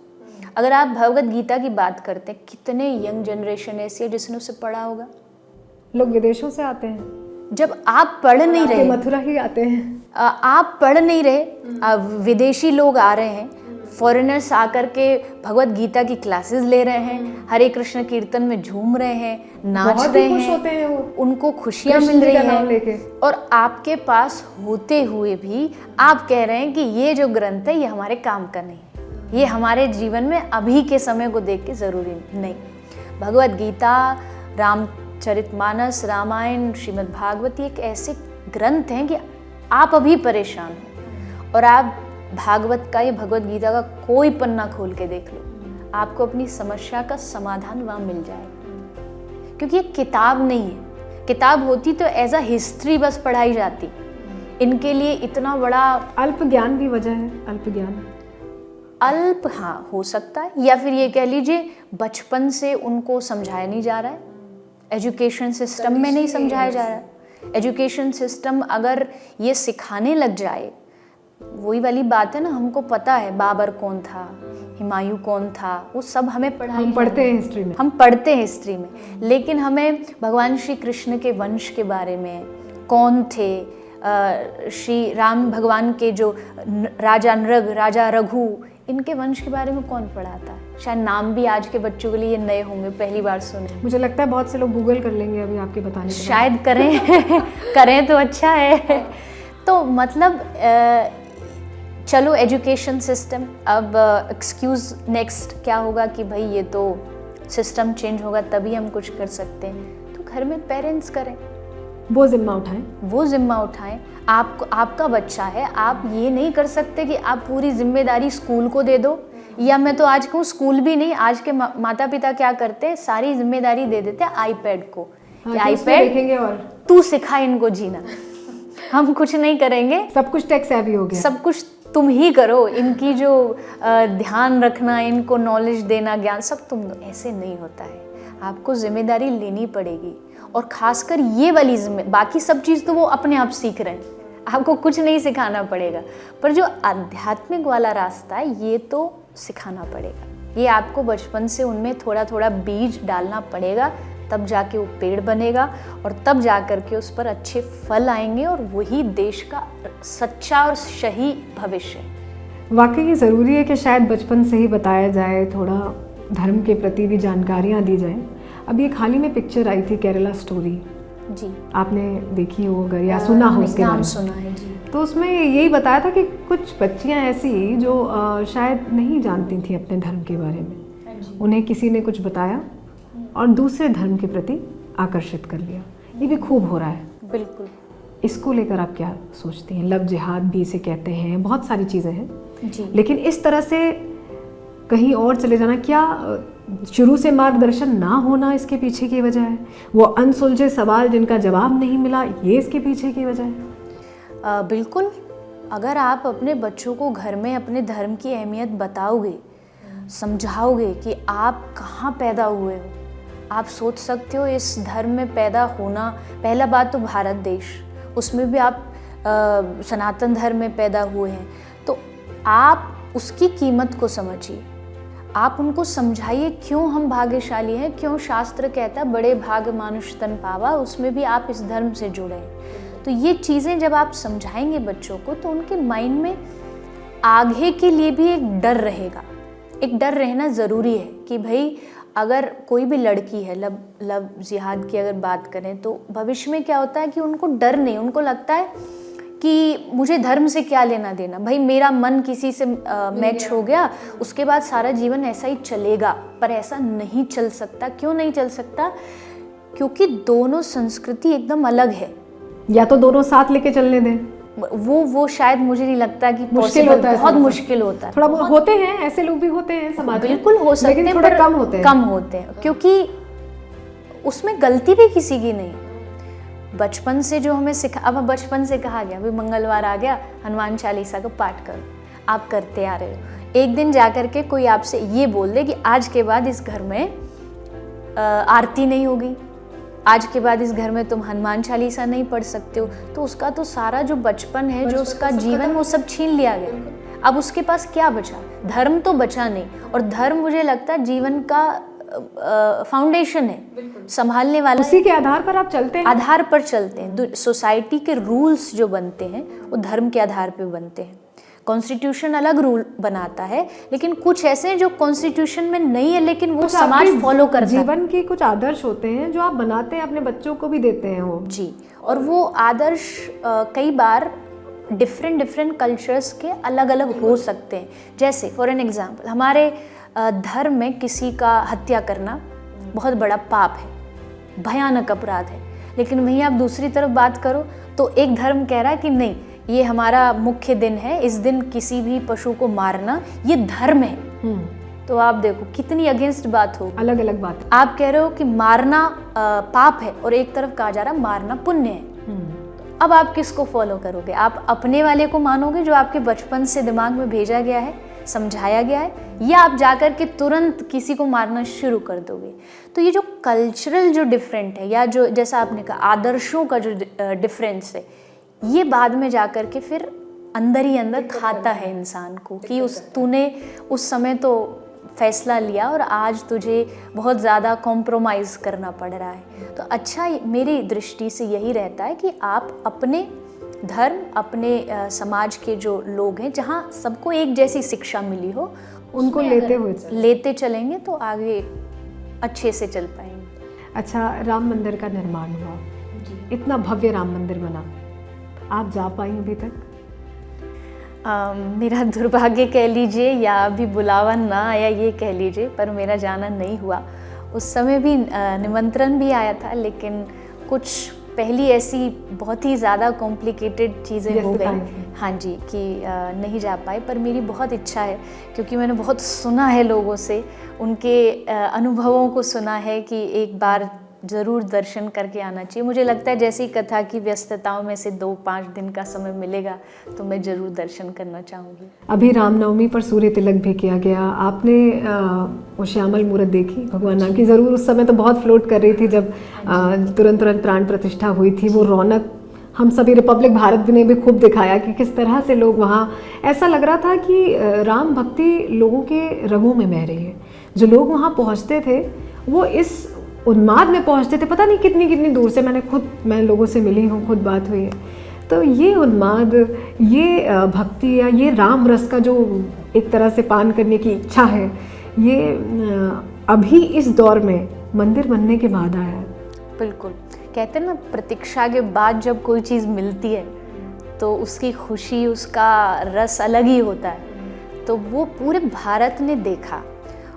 अगर आप भगवत गीता की बात करते हैं, कितने यंग जनरेशन ऐसी है जिसने उसे पढ़ा होगा? लोग विदेशों से आते हैं, जब आप पढ़ नहीं रहे, मथुरा ही आते हैं, आप पढ़ नहीं रहे, विदेशी लोग आ रहे हैं, फॉरेनर्स आकर के भगवत गीता की क्लासेस ले रहे हैं, हरे कृष्ण कीर्तन में झूम रहे हैं, नाच रहे हैं, होते हैं वो, उनको खुशियाँ मिल रही हैं, और आपके पास होते हुए भी आप कह रहे हैं कि ये जो ग्रंथ है ये हमारे काम का नहीं। ये हमारे जीवन में अभी के समय को देख के ज़रूरी नहीं। भगवत गीता, रामचरितमानस, रामायण, श्रीमद् भागवत एक ऐसे ग्रंथ हैं कि आप अभी परेशान हो और आप भागवत का या भगवत गीता का कोई पन्ना खोल के देख लो, आपको अपनी समस्या का समाधान वहाँ मिल जाएगा। क्योंकि ये किताब नहीं है, किताब होती तो एज अ हिस्ट्री बस पढ़ाई जाती, इनके लिए इतना बड़ा अल्प ज्ञान भी वजह है, अल्प ज्ञान अल्प हाँ हो सकता है, या फिर ये कह लीजिए बचपन से उनको समझाया नहीं जा रहा है, एजुकेशन सिस्टम में नहीं समझाया जा रहा है। एजुकेशन सिस्टम अगर ये सिखाने लग जाए, वही वाली बात है ना, हमको पता है बाबर कौन था, हुमायूं कौन था, वो सब हमें पढ़ाई हम पढ़ते हैं हिस्ट्री में, हम पढ़ते हैं हिस्ट्री में, लेकिन हमें भगवान श्री कृष्ण के वंश के बारे में, कौन थे श्री राम भगवान के जो राजा नृग, राजा रघु, इनके वंश के बारे में कौन पढ़ाता है। शायद नाम भी आज के बच्चों के लिए नए होंगे, पहली बार सुने। मुझे लगता है बहुत से लोग गूगल कर लेंगे अभी आपके बताने के बाद। शायद करें करें तो अच्छा है। तो मतलब चलो एजुकेशन सिस्टम, अब एक्सक्यूज़ नेक्स्ट क्या होगा कि भाई ये तो सिस्टम चेंज होगा तभी हम कुछ कर सकते हैं, तो घर में पेरेंट्स करें, वो जिम्मा उठाएं, वो जिम्मा उठाएं। आपको, आपका बच्चा है, आप ये नहीं कर सकते कि आप पूरी जिम्मेदारी स्कूल को दे दो, या मैं तो आज कहूँ स्कूल भी नहीं, आज के माता पिता क्या करते हैं, सारी जिम्मेदारी दे देते हैं आईपैड को। हाँ, आईपैड देखेंगे और तू सिखा इनको जीना, हम कुछ नहीं करेंगे, सब कुछ टेक सेवी हो गया, सब कुछ तुम ही करो, इनकी जो ध्यान रखना, इनको नॉलेज देना, ज्ञान सब तुम दो। ऐसे नहीं होता है, आपको जिम्मेदारी लेनी पड़ेगी, और खासकर ये वाली बाकी सब चीज़ तो वो अपने आप सीख रहे हैं, आपको कुछ नहीं सिखाना पड़ेगा, पर जो आध्यात्मिक वाला रास्ता है ये तो सिखाना पड़ेगा। ये आपको बचपन से उनमें थोड़ा थोड़ा बीज डालना पड़ेगा, तब जाके वो पेड़ बनेगा, और तब जा कर के उस पर अच्छे फल आएंगे, और वही देश का सच्चा और सही भविष्य है। वाकई ज़रूरी है कि शायद बचपन से ही बताया जाए, थोड़ा धर्म के प्रति भी जानकारियाँ दी जाएं। अभी एक हाल ही में पिक्चर आई थी केरला स्टोरी, जी आपने देखी हो अगर या सुना हो उसके बारे में? सुना है जी। तो उसमें यही बताया था कि कुछ बच्चियां ऐसी जो शायद नहीं जानती थी अपने धर्म के बारे में, उन्हें किसी ने कुछ बताया और दूसरे धर्म के प्रति आकर्षित कर लिया। ये भी खूब हो रहा है। बिल्कुल। इसको लेकर आप क्या सोचती हैं? लव जिहाद भी इसे कहते हैं, बहुत सारी चीज़ें हैं जी। लेकिन इस तरह से कहीं और चले जाना, क्या शुरू से मार्गदर्शन ना होना इसके पीछे की वजह है? वो अनसुलझे सवाल जिनका जवाब नहीं मिला, ये इसके पीछे की वजह है? बिल्कुल। अगर आप अपने बच्चों को घर में अपने धर्म की अहमियत बताओगे, समझाओगे कि आप कहाँ पैदा हुए हो, आप सोच सकते हो इस धर्म में पैदा होना, पहला बात तो भारत देश, उसमें भी आप सनातन धर्म में पैदा हुए हैं, तो आप उसकी कीमत को समझिए। आप उनको समझाइए क्यों हम भाग्यशाली हैं, क्यों शास्त्र कहता है बड़े भाग मानुष तन पावा, उसमें भी आप इस धर्म से जुड़े हैं। तो ये चीज़ें जब आप समझाएंगे बच्चों को, तो उनके माइंड में आगे के लिए भी एक डर रहेगा। एक डर रहना ज़रूरी है कि भाई अगर कोई भी लड़की है, लव जिहाद की अगर बात करें, तो भविष्य में क्या होता है कि उनको डर नहीं, उनको लगता है कि मुझे धर्म से क्या लेना देना, भाई मेरा मन किसी से मैच हो गया, उसके बाद सारा जीवन ऐसा ही चलेगा। पर ऐसा नहीं चल सकता। क्यों नहीं चल सकता? क्योंकि दोनों संस्कृति एकदम अलग है। या तो दोनों साथ लेके चलने दें, वो शायद मुझे नहीं लगता कि मुश्किल होता है, बहुत मुश्किल होता है। थोड़ा बहुत होते हैं, ऐसे लोग भी होते हैं समाज में, बिल्कुल हो सकते हैं, लेकिन थोड़ा कम होते हैं, क्योंकि उसमें गलती भी किसी की नहीं। बचपन से जो हमें अब बचपन से कहा गया, अभी मंगलवार आ गया, हनुमान चालीसा का पाठ करो, आप करते आ रहे हो। एक दिन जाकर के कोई आपसे ये बोल दे कि आज के बाद इस घर में आरती नहीं होगी, आज के बाद इस घर में तुम हनुमान चालीसा नहीं पढ़ सकते हो, तो उसका तो सारा जो बचपन है, जो उसका जीवन, वो सब छीन लिया गया। अब उसके पास क्या बचा? धर्म तो बचा नहीं। और धर्म मुझे लगता है जीवन का फाउंडेशन है, संभालने वाला। उसी के आधार पर आप चलते हैं, आधार पर चलते हैं। सोसाइटी के रूल्स जो बनते हैं वो धर्म के आधार पे बनते हैं। कॉन्स्टिट्यूशन अलग रूल बनाता है, लेकिन कुछ ऐसे हैं जो कॉन्स्टिट्यूशन में नहीं है, लेकिन वो समाज फॉलो करता है। जीवन के कुछ आदर्श होते हैं जो आप बनाते हैं, अपने बच्चों को भी देते हैं वो। जी। और वो आदर्श कई बार डिफरेंट डिफरेंट कल्चर्स के अलग अलग हो सकते हैं। जैसे फॉर एन एग्जांपल, हमारे धर्म में किसी का हत्या करना बहुत बड़ा पाप है, भयानक अपराध है। लेकिन वहीं आप दूसरी तरफ बात करो तो एक धर्म कह रहा है कि नहीं, ये हमारा मुख्य दिन है, इस दिन किसी भी पशु को मारना ये धर्म है। तो आप देखो कितनी अगेंस्ट बात हो, अलग अलग बात। आप कह रहे हो कि मारना पाप है और एक तरफ कहा जा रहा मारना पुण्य है। अब आप किसको फॉलो करोगे? आप अपने वाले को मानोगे जो आपके बचपन से दिमाग में भेजा गया है, समझाया गया है, या आप जाकर के तुरंत किसी को मारना शुरू कर दोगे? तो ये जो कल्चरल जो डिफरेंट है, या जो जैसा आपने कहा आदर्शों का जो डिफरेंस है, ये बाद में जाकर के फिर अंदर ही अंदर खाता है इंसान को कि तूने उस समय तो फैसला लिया और आज तुझे बहुत ज़्यादा कॉम्प्रोमाइज़ करना पड़ रहा है। तो अच्छा, मेरी दृष्टि से यही रहता है कि आप अपने धर्म, अपने समाज के जो लोग हैं, जहाँ सबको एक जैसी शिक्षा मिली हो, उनको लेते चलेंगे तो आगे अच्छे से चल पाएंगे। अच्छा, राम मंदिर का निर्माण हुआ, इतना भव्य राम मंदिर बना, आप जा पाई अभी तक? मेरा दुर्भाग्य कह लीजिए या अभी बुलावा ना आया ये कह लीजिए, पर मेरा जाना नहीं हुआ। उस समय भी निमंत्रण भी आया था, लेकिन कुछ पहली ऐसी बहुत ही ज़्यादा कॉम्प्लिकेटेड चीज़ें हो गई, हाँ जी, कि नहीं जा पाए। पर मेरी बहुत इच्छा है, क्योंकि मैंने बहुत सुना है लोगों से, उनके अनुभवों को सुना है कि एक बार ज़रूर दर्शन करके आना चाहिए। मुझे लगता है जैसी कथा की व्यस्तताओं में से 2-5 दिन का समय मिलेगा तो मैं ज़रूर दर्शन करना चाहूँगी। अभी रामनवमी पर सूर्य तिलक भी किया गया, आपने वो श्यामल मूर्त देखी भगवान राम की? ज़रूर उस समय तो बहुत फ्लोट कर रही थी जब तुरंत प्राण प्रतिष्ठा हुई थी। वो रौनक हम सभी रिपब्लिक भारत ने भी खूब दिखाया कि किस तरह से लोग वहाँ, ऐसा लग रहा था कि राम भक्ति लोगों के रगों में बह रही है। जो लोग वहाँ पहुँचते थे वो इस उन्माद में पहुंचते थे, पता नहीं कितनी कितनी दूर से। मैं लोगों से मिली हूँ, खुद बात हुई है। तो ये उन्माद, ये भक्ति या ये राम रस का जो एक तरह से पान करने की इच्छा है, ये अभी इस दौर में मंदिर बनने के बाद आया है। बिल्कुल, कहते हैं ना, प्रतीक्षा के बाद जब कोई चीज़ मिलती है तो उसकी खुशी, उसका रस अलग ही होता है। तो वो पूरे भारत ने देखा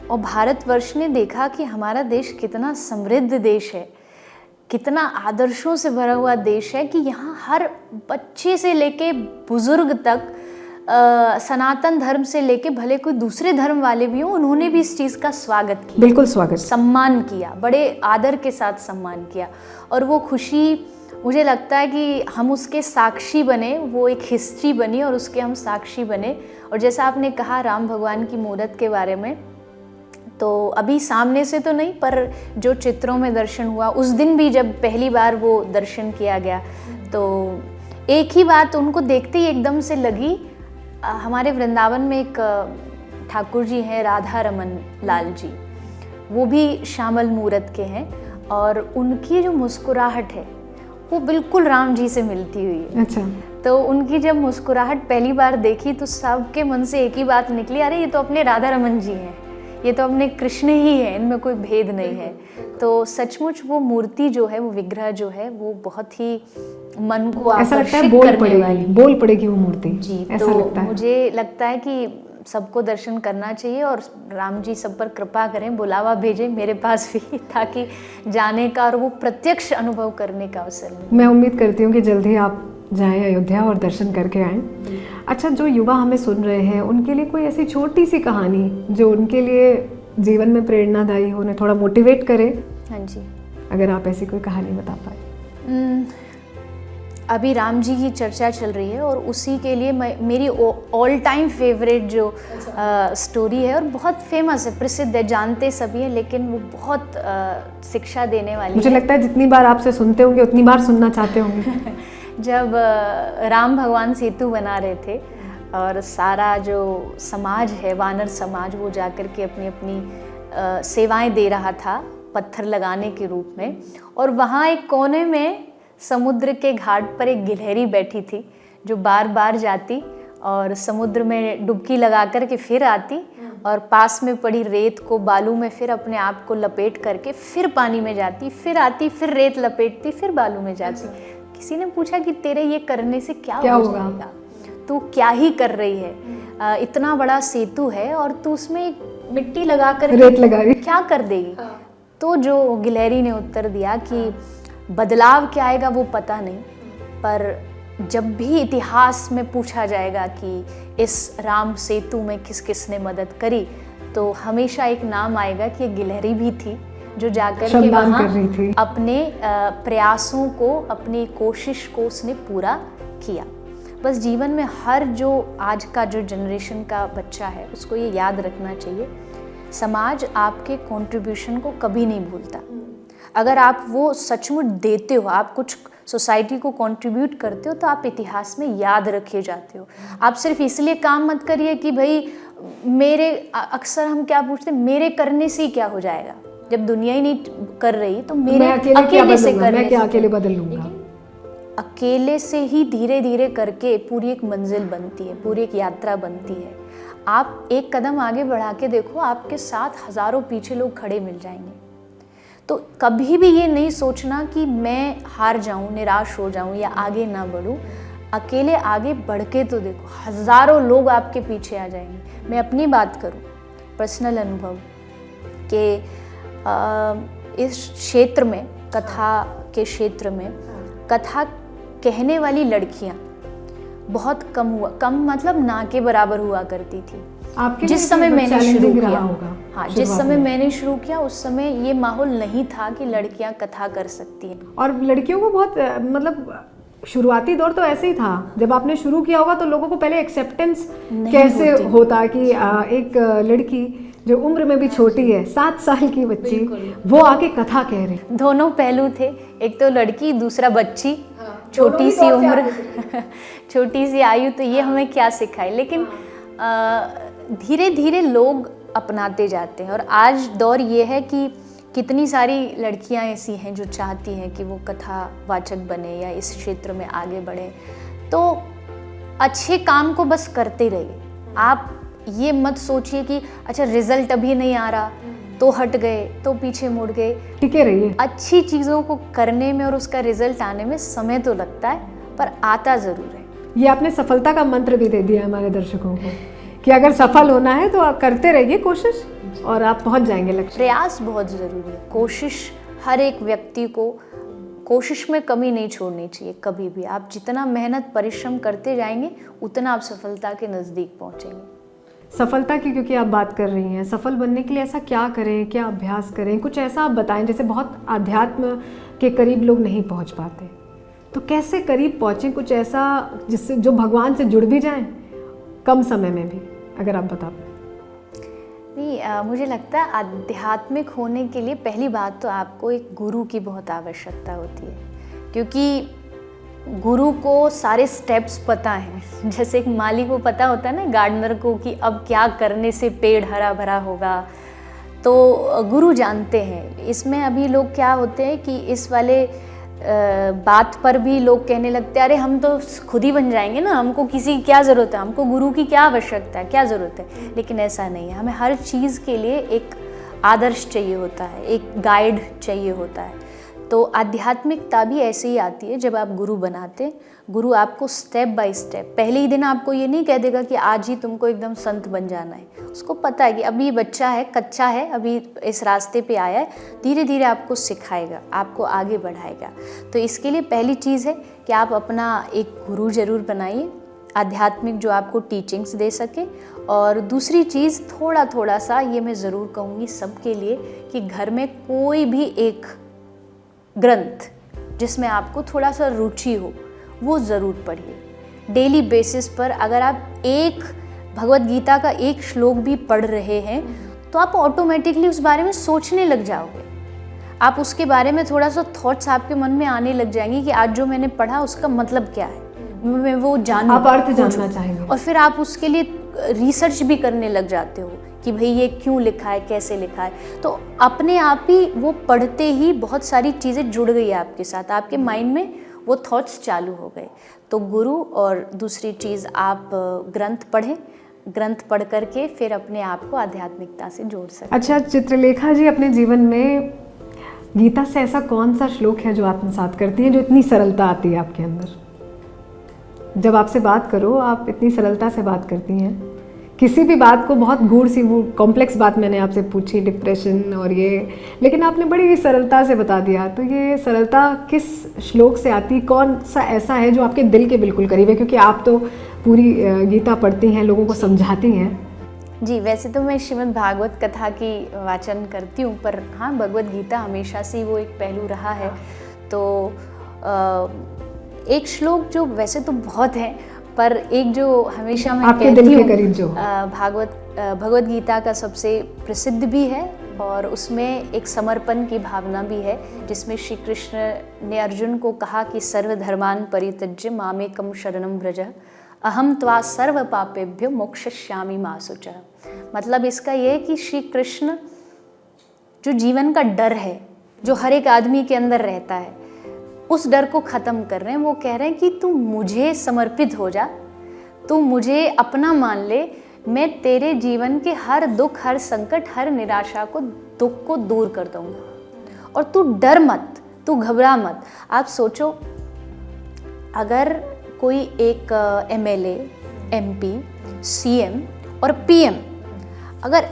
और भारतवर्ष ने देखा कि हमारा देश कितना समृद्ध देश है, कितना आदर्शों से भरा हुआ देश है, कि यहाँ हर बच्चे से लेके बुजुर्ग तक, सनातन धर्म से लेके भले कोई दूसरे धर्म वाले भी हों, उन्होंने भी इस चीज़ का स्वागत किया। बिल्कुल स्वागत, सम्मान किया, बड़े आदर के साथ सम्मान किया। और वो खुशी, मुझे लगता है कि हम उसके साक्षी बने, वो एक हिस्ट्री बनी और उसके हम साक्षी बने। और जैसा आपने कहा राम भगवान की मूर्त के बारे में, तो अभी सामने से तो नहीं, पर जो चित्रों में दर्शन हुआ उस दिन भी जब पहली बार वो दर्शन किया गया, तो एक ही बात उनको देखते ही एकदम से लगी। हमारे वृंदावन में एक ठाकुर जी हैं, राधा रमन लाल जी, वो भी श्यामल मूर्त के हैं, और उनकी जो मुस्कुराहट है वो बिल्कुल राम जी से मिलती हुई है। अच्छा। तो उनकी जब मुस्कुराहट पहली बार देखी तो सबके मन से एक ही बात निकली, अरे ये तो अपने राधा रमन जी हैं, ये तो अपने कृष्ण ही है, इनमें कोई भेद नहीं है। तो सचमुच वो मूर्ति जो है, वो विग्रह जो है, वो बहुत ही मन को आकर्षित करने वाली, बोल पड़ेगी वो मूर्ति जी। ऐसा तो लगता है। मुझे लगता है कि सबको दर्शन करना चाहिए और राम जी सब पर कृपा करें, बुलावा भेजें मेरे पास भी, ताकि जाने का और वो प्रत्यक्ष अनुभव करने का अवसर मिले। मैं उम्मीद करती हूँ कि जल्द ही आप जाएं अयोध्या और दर्शन करके आएं। अच्छा, जो युवा हमें सुन रहे हैं उनके लिए कोई ऐसी छोटी सी कहानी जो उनके लिए जीवन में प्रेरणादायी हो, उन्हें थोड़ा मोटिवेट करे? हाँ जी, अगर आप ऐसी कोई कहानी बता पाए। अभी राम जी की चर्चा चल रही है और उसी के लिए मेरी ऑल टाइम फेवरेट जो स्टोरी है, और बहुत फेमस है, प्रसिद्ध है, जानते सभी हैं, लेकिन वो बहुत शिक्षा देने वाली मुझे लगता है जितनी बार आपसे सुनते होंगे उतनी बार सुनना चाहते होंगे। जब राम भगवान सेतु बना रहे थे और सारा जो समाज है, वानर समाज, वो जाकर के अपनी अपनी सेवाएं दे रहा था पत्थर लगाने के रूप में, और वहाँ एक कोने में समुद्र के घाट पर एक गिलहरी बैठी थी जो बार बार जाती और समुद्र में डुबकी लगा कर के फिर आती और पास में पड़ी रेत को, बालू में फिर अपने आप को लपेट करके फिर पानी में जाती, फिर आती, फिर रेत लपेटती, फिर बालू में जाती। किसी ने पूछा कि तेरे ये करने से क्या हो जाएगा? तू क्या ही कर रही है, इतना बड़ा सेतु है और तू उसमें मिट्टी लगा कर रेत लगा रही, क्या कर देगी। तो जो गिलहरी ने उत्तर दिया कि बदलाव क्या आएगा वो पता नहीं, पर जब भी इतिहास में पूछा जाएगा कि इस राम सेतु में किस किस ने मदद करी, तो हमेशा एक नाम आएगा कि ये गिलहरी भी थी जो जाकर के वहाँ अपने प्रयासों को, अपनी कोशिश को उसने पूरा किया। बस जीवन में हर जो आज का जो जनरेशन का बच्चा है उसको ये याद रखना चाहिए, समाज आपके कंट्रीब्यूशन को कभी नहीं भूलता। अगर आप वो सचमुच देते हो, आप कुछ सोसाइटी को कंट्रीब्यूट करते हो, तो आप इतिहास में याद रखे जाते हो। आप सिर्फ इसलिए काम मत करिए कि भाई मेरे, अक्सर हम क्या पूछते हैं, मेरे करने से ही क्या हो जाएगा, जब दुनिया ही नहीं कर रही तो मेरे अकेले से करने, मैं क्या अकेले बदल लूंगा। अकेले से ही धीरे धीरे करके पूरी एक मंजिल बनती है, पूरी एक यात्रा बनती है। आप एक कदम आगे बढ़ा के देखो, आपके साथ हजारों पीछे लोग खड़े मिल जाएंगे। तो कभी भी ये नहीं सोचना कि मैं हार जाऊं, निराश हो जाऊं या आगे ना बढ़ूं। अकेले आगे बढ़ के तो देखो, हजारों लोग आपके पीछे आ जाएंगे। मैं अपनी बात करूं, पर्सनल अनुभव कि इस क्षेत्र में, कथा के क्षेत्र में, कथा कहने वाली लड़कियां बहुत कम मतलब ना के बराबर हुआ करती थी। जिस समय मैंने शुरू किया, हाँ, जिस समय मैंने शुरू किया उस समय ये माहौल नहीं था कि लड़कियां कथा कर सकती हैं। और लड़कियों को बहुत मतलब शुरुआती दौर तो ऐसे ही था, जब आपने शुरू किया होगा तो लोगों को पहले एक्सेप्टेंस कैसे होता कि एक लड़की जो उम्र में भी छोटी है, 7 साल की बच्ची, वो आके कथा कह रही। दोनों पहलू थे, एक तो लड़की, दूसरा बच्ची, छोटी सी उम्र छोटी सी आयु, तो ये हमें क्या सिखाए। लेकिन धीरे धीरे लोग अपनाते जाते हैं। और आज दौर ये है कि कितनी सारी लड़कियां ऐसी हैं जो चाहती हैं कि वो कथावाचक बने या इस क्षेत्र में आगे बढ़े। तो अच्छे काम को बस करते रहिए। आप ये मत सोचिए कि अच्छा रिजल्ट अभी नहीं आ रहा तो हट गए, तो पीछे मुड़ गए। टिके रहिए। अच्छी चीज़ों को करने में और उसका रिजल्ट आने में समय तो लगता है, पर आता ज़रूर है। ये आपने सफलता का मंत्र भी दे दिया हमारे दर्शकों को कि अगर सफल होना है तो आप करते रहिए कोशिश और आप पहुंच जाएंगे लक्ष्य। प्रयास बहुत ज़रूरी है। कोशिश, हर एक व्यक्ति को कोशिश में कमी नहीं छोड़नी चाहिए कभी भी। आप जितना मेहनत परिश्रम करते जाएंगे उतना आप सफलता के नज़दीक पहुंचेंगे। सफलता की क्योंकि आप बात कर रही हैं, सफल बनने के लिए ऐसा क्या करें, क्या अभ्यास करें, कुछ ऐसा आप बताएं। जैसे बहुत आध्यात्म के करीब लोग नहीं पहुंच पाते, तो कैसे करीब पहुंचें, कुछ ऐसा जिससे जो भगवान से जुड़ भी जाएं कम समय में भी, अगर आप बता पाएं। नहीं, मुझे लगता है आध्यात्मिक होने के लिए पहली बात तो आपको एक गुरु की बहुत आवश्यकता होती है, क्योंकि गुरु को सारे स्टेप्स पता हैं। जैसे एक माली को पता होता है ना, गार्डनर को, कि अब क्या करने से पेड़ हरा भरा होगा, तो गुरु जानते हैं। इसमें अभी लोग क्या होते हैं कि इस वाले बात पर भी लोग कहने लगते हैं अरे हम तो खुद ही बन जाएंगे ना, हमको किसी की क्या ज़रूरत है, हमको गुरु की क्या आवश्यकता है, क्या ज़रूरत है। लेकिन ऐसा नहीं है। हमें हर चीज़ के लिए एक आदर्श चाहिए होता है, एक गाइड चाहिए होता है। तो आध्यात्मिकता भी ऐसे ही आती है जब आप गुरु बनाते। गुरु आपको स्टेप बाय स्टेप, पहले ही दिन आपको ये नहीं कह देगा कि आज ही तुमको एकदम संत बन जाना है। उसको पता है कि अभी ये बच्चा है, कच्चा है, अभी इस रास्ते पे आया है, धीरे धीरे आपको सिखाएगा, आपको आगे बढ़ाएगा। तो इसके लिए पहली चीज़ है कि आप अपना एक गुरु ज़रूर बनाइए, आध्यात्मिक, जो आपको टीचिंग्स दे सके। और दूसरी चीज़, थोड़ा थोड़ा सा ये मैं ज़रूर कहूँगी सबके लिए कि घर में कोई भी एक ग्रंथ जिसमें आपको थोड़ा सा रुचि हो वो ज़रूर पढ़िए। डेली बेसिस पर अगर आप एक भगवत गीता का एक श्लोक भी पढ़ रहे हैं तो आप ऑटोमेटिकली उस बारे में सोचने लग जाओगे। आप उसके बारे में थोड़ा सा थॉट्स आपके मन में आने लग जाएंगे कि आज जो मैंने पढ़ा उसका मतलब क्या है, मैं वो जानूं, आप अर्थ जानना चाहेंगे। और फिर आप उसके लिए रिसर्च भी करने लग जाते हो कि भाई ये क्यों लिखा है, कैसे लिखा है। तो अपने आप ही वो पढ़ते ही बहुत सारी चीज़ें जुड़ गई आपके साथ, आपके माइंड में वो थॉट्स चालू हो गए। तो गुरु, और दूसरी चीज़ आप ग्रंथ पढ़ें, ग्रंथ पढ़ करके फिर अपने आप को आध्यात्मिकता से जोड़ सकते। अच्छा चित्रलेखा जी, अपने जीवन में गीता से ऐसा कौन सा श्लोक है जो आत्मसात करती है, जो इतनी सरलता आती है आपके अंदर? जब आपसे बात करो आप इतनी सरलता से बात करती हैं। किसी भी बात को बहुत गूढ़ सी वो कॉम्प्लेक्स बात मैंने आपसे पूछी, डिप्रेशन और ये, लेकिन आपने बड़ी सरलता से बता दिया। तो ये सरलता किस श्लोक से आती, कौन सा ऐसा है जो आपके दिल के बिल्कुल करीब है? क्योंकि आप तो पूरी गीता पढ़ती हैं, लोगों को समझाती हैं। जी, वैसे तो मैं श्रीमद् भागवत कथा की वाचन करती हूँ, पर हाँ, भगवत गीता हमेशा से वो एक पहलू रहा है। तो एक श्लोक जो वैसे तो बहुत है, पर एक जो हमेशा मैं आपके कहती दिल के हूँ, करीब जो भगवत गीता का सबसे प्रसिद्ध भी है और उसमें एक समर्पण की भावना भी है, जिसमें श्री कृष्ण ने अर्जुन को कहा कि सर्वधर्मान परित्यज्य मामेकं शरणं व्रज अहम त्वा सर्व पापेभ्यो मोक्षयिष्यामि मा शुचः। मतलब इसका ये है कि श्री कृष्ण जो जीवन का डर है, जो हर एक आदमी के अंदर रहता है, उस डर को ख़त्म कर रहे हैं। वो कह रहे हैं कि तू मुझे समर्पित हो जा, तू मुझे अपना मान ले, मैं तेरे जीवन के हर दुख, हर संकट, हर निराशा को, दुख को दूर कर दूंगा। और तू डर मत, तू घबरा मत। आप सोचो, अगर कोई एक MLA, MP, CM और PM, अगर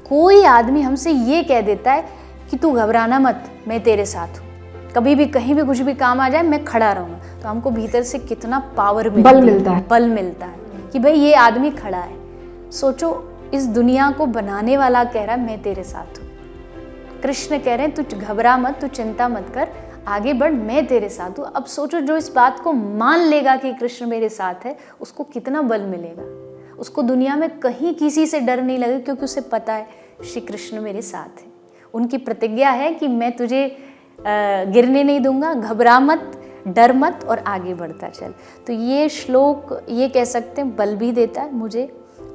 कोई आदमी हमसे ये कह देता है कि तू घबराना मत, मैं तेरे साथ हूँ, कभी भी कहीं भी कुछ भी काम आ जाए मैं खड़ा रहूँगा, तो हमको भीतर से कितना पावर बल मिलता है, बल मिलता है कि भाई ये आदमी खड़ा है। सोचो, इस दुनिया को बनाने वाला कह रहा है मैं तेरे साथ हूँ। कृष्ण कह रहे हैं तू घबरा मत, तू चिंता मत कर, आगे बढ़, मैं तेरे साथ हूँ। अब सोचो, जो इस बात को मान लेगा कि कृष्ण मेरे साथ है, उसको कितना बल मिलेगा। उसको दुनिया में कहीं किसी से डर नहीं लगेगा, क्योंकि उसे पता है श्री कृष्ण मेरे साथ है। उनकी प्रतिज्ञा है कि मैं तुझे गिरने नहीं दूंगा, घबरा मत, डर मत और आगे बढ़ता चल। तो ये श्लोक, ये कह सकते हैं, बल भी देता है मुझे,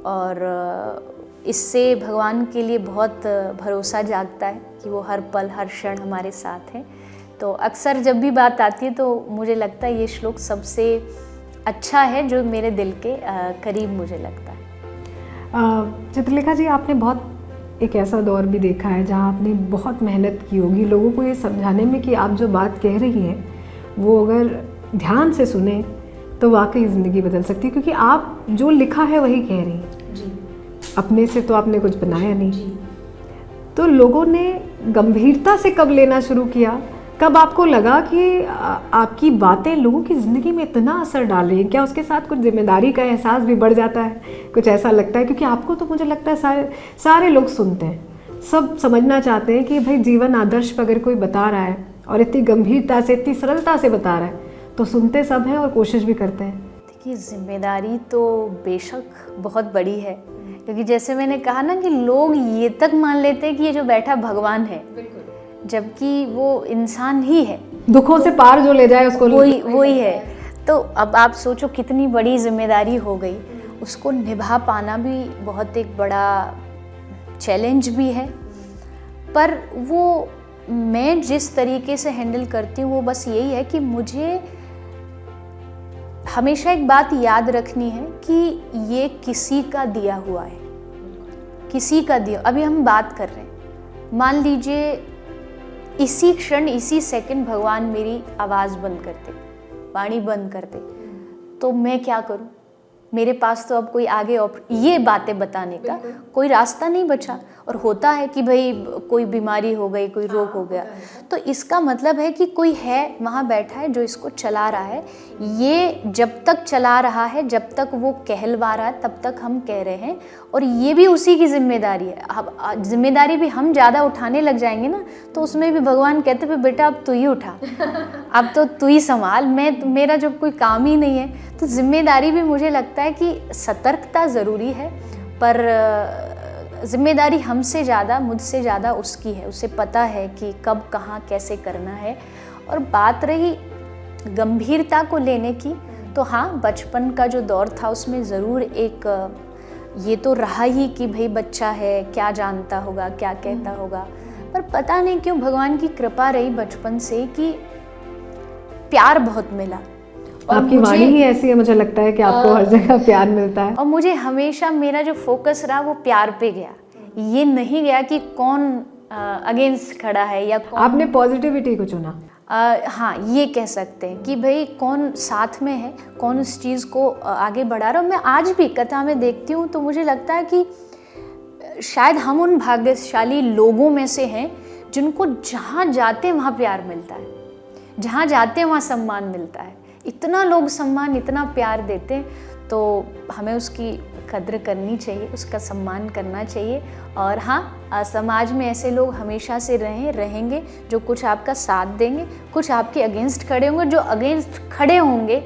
और इससे भगवान के लिए बहुत भरोसा जागता है कि वो हर पल, हर क्षण हमारे साथ हैं। तो अक्सर जब भी बात आती है तो मुझे लगता है ये श्लोक सबसे अच्छा है, जो मेरे दिल के करीब मुझे लगता है। चित्रलेखा जी, आपने बहुत एक ऐसा दौर भी देखा है जहाँ आपने बहुत मेहनत की होगी लोगों को ये समझाने में कि आप जो बात कह रही हैं वो अगर ध्यान से सुने तो वाकई ज़िंदगी बदल सकती है। क्योंकि आप जो लिखा है वही कह रही हैं जी, अपने से तो आपने कुछ बनाया नहीं जी। तो लोगों ने गंभीरता से कब लेना शुरू किया, कब आपको लगा कि आपकी बातें लोगों की ज़िंदगी में इतना असर डाल रही है? क्या उसके साथ कुछ जिम्मेदारी का एहसास भी बढ़ जाता है, कुछ ऐसा लगता है? क्योंकि आपको तो मुझे लगता है सारे लोग सुनते हैं, सब समझना चाहते हैं कि भाई जीवन आदर्श पर अगर कोई बता रहा है और इतनी गंभीरता से, इतनी सरलता से बता रहा है, तो सुनते सब हैं और कोशिश भी करते हैं। देखिए, जिम्मेदारी तो बेशक बहुत बड़ी है, क्योंकि जैसे मैंने कहा ना कि लोग ये तक मान लेते हैं कि ये जो बैठा भगवान है, जबकि वो इंसान ही है, दुखों से पार जो ले जाए उसको वही है। तो अब आप सोचो कितनी बड़ी जिम्मेदारी हो गई, उसको निभा पाना भी बहुत एक बड़ा चैलेंज भी है। पर वो मैं जिस तरीके से हैंडल करती हूँ वो बस यही है कि मुझे हमेशा एक बात याद रखनी है कि ये किसी का दिया हुआ है, किसी का दिया। अभी हम बात कर रहे हैं, मान लीजिए इसी क्षण, इसी सेकंड भगवान मेरी आवाज़ बंद करते, वाणी बंद करते, तो मैं क्या करूं? मेरे पास तो अब कोई आगे ये बातें बताने का कोई रास्ता नहीं बचा। और होता है कि भाई कोई बीमारी हो गई, कोई रोग हो गया, तो इसका मतलब है कि कोई है वहाँ बैठा है जो इसको चला रहा है। ये जब तक चला रहा है, जब तक वो कहलवा रहा है, तब तक हम कह रहे हैं, और ये भी उसी की जिम्मेदारी है। अब जिम्मेदारी भी हम ज़्यादा उठाने लग जाएंगे ना, तो उसमें भी भगवान कहते हैं बेटा अब तू ही उठा, अब तो तू ही संभाल, मेरा जब कोई काम ही नहीं है। तो जिम्मेदारी भी मुझे लगता है कि सतर्कता ज़रूरी है, पर जिम्मेदारी हमसे ज़्यादा, मुझसे ज़्यादा उसकी है। उसे पता है कि कब, कहाँ, कैसे करना है। और बात रही गंभीरता को लेने की, तो हाँ, बचपन का जो दौर था उसमें ज़रूर एक ये तो रहा ही कि भाई बच्चा है, क्या जानता होगा, क्या कहता होगा। पर पता नहीं क्यों भगवान की कृपा रही बचपन से कि प्यार बहुत मिला। आपकी वाणी ही ऐसी है, मुझे लगता है कि आपको हर जगह प्यार मिलता है। और मुझे हमेशा मेरा जो फोकस रहा वो प्यार पे गया, ये नहीं गया कि कौन अगेंस्ट खड़ा है या कौन आपने पॉजिटिविटी को चुना। हाँ, ये कह सकते हैं कि भाई कौन साथ में है, कौन उस चीज़ को आगे बढ़ा रहा है। मैं आज भी कथा में देखती हूँ तो मुझे लगता है कि शायद हम उन भाग्यशाली लोगों में से हैं जिनको जहाँ जाते हैं वहाँ प्यार मिलता है, जहाँ जाते हैं वहाँ सम्मान मिलता है। इतना लोग सम्मान, इतना प्यार देते हैं, तो हमें उसकी कद्र करनी चाहिए, उसका सम्मान करना चाहिए। और हाँ, समाज में ऐसे लोग हमेशा से रहेंगे जो कुछ आपका साथ देंगे, कुछ आपके अगेंस्ट खड़े होंगे। जो अगेंस्ट खड़े होंगे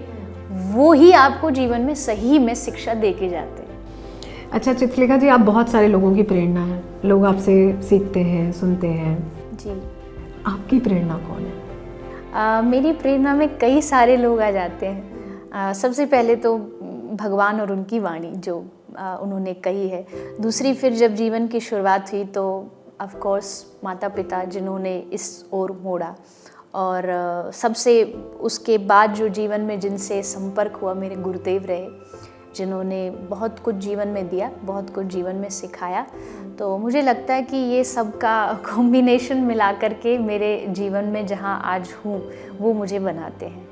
वो ही आपको जीवन में सही में शिक्षा दे के जाते हैं। अच्छा चित्रलेखा जी, आप बहुत सारे लोगों की प्रेरणा है, लोग आपसे सीखते हैं, सुनते हैं जी। आपकी प्रेरणा कौन है? मेरी प्रेरणा में कई सारे लोग आ जाते हैं। सबसे पहले तो भगवान और उनकी वाणी जो उन्होंने कही है। दूसरी, फिर जब जीवन की शुरुआत हुई तो ऑफ कोर्स माता पिता जिन्होंने इस ओर मोड़ा, और सबसे उसके बाद जो जीवन में जिनसे संपर्क हुआ मेरे गुरुदेव रहे, जिन्होंने बहुत कुछ जीवन में दिया, बहुत कुछ जीवन में सिखाया। तो मुझे लगता है कि ये सब का कॉम्बिनेशन मिला करके मेरे जीवन में जहाँ आज हूँ वो मुझे बनाते हैं।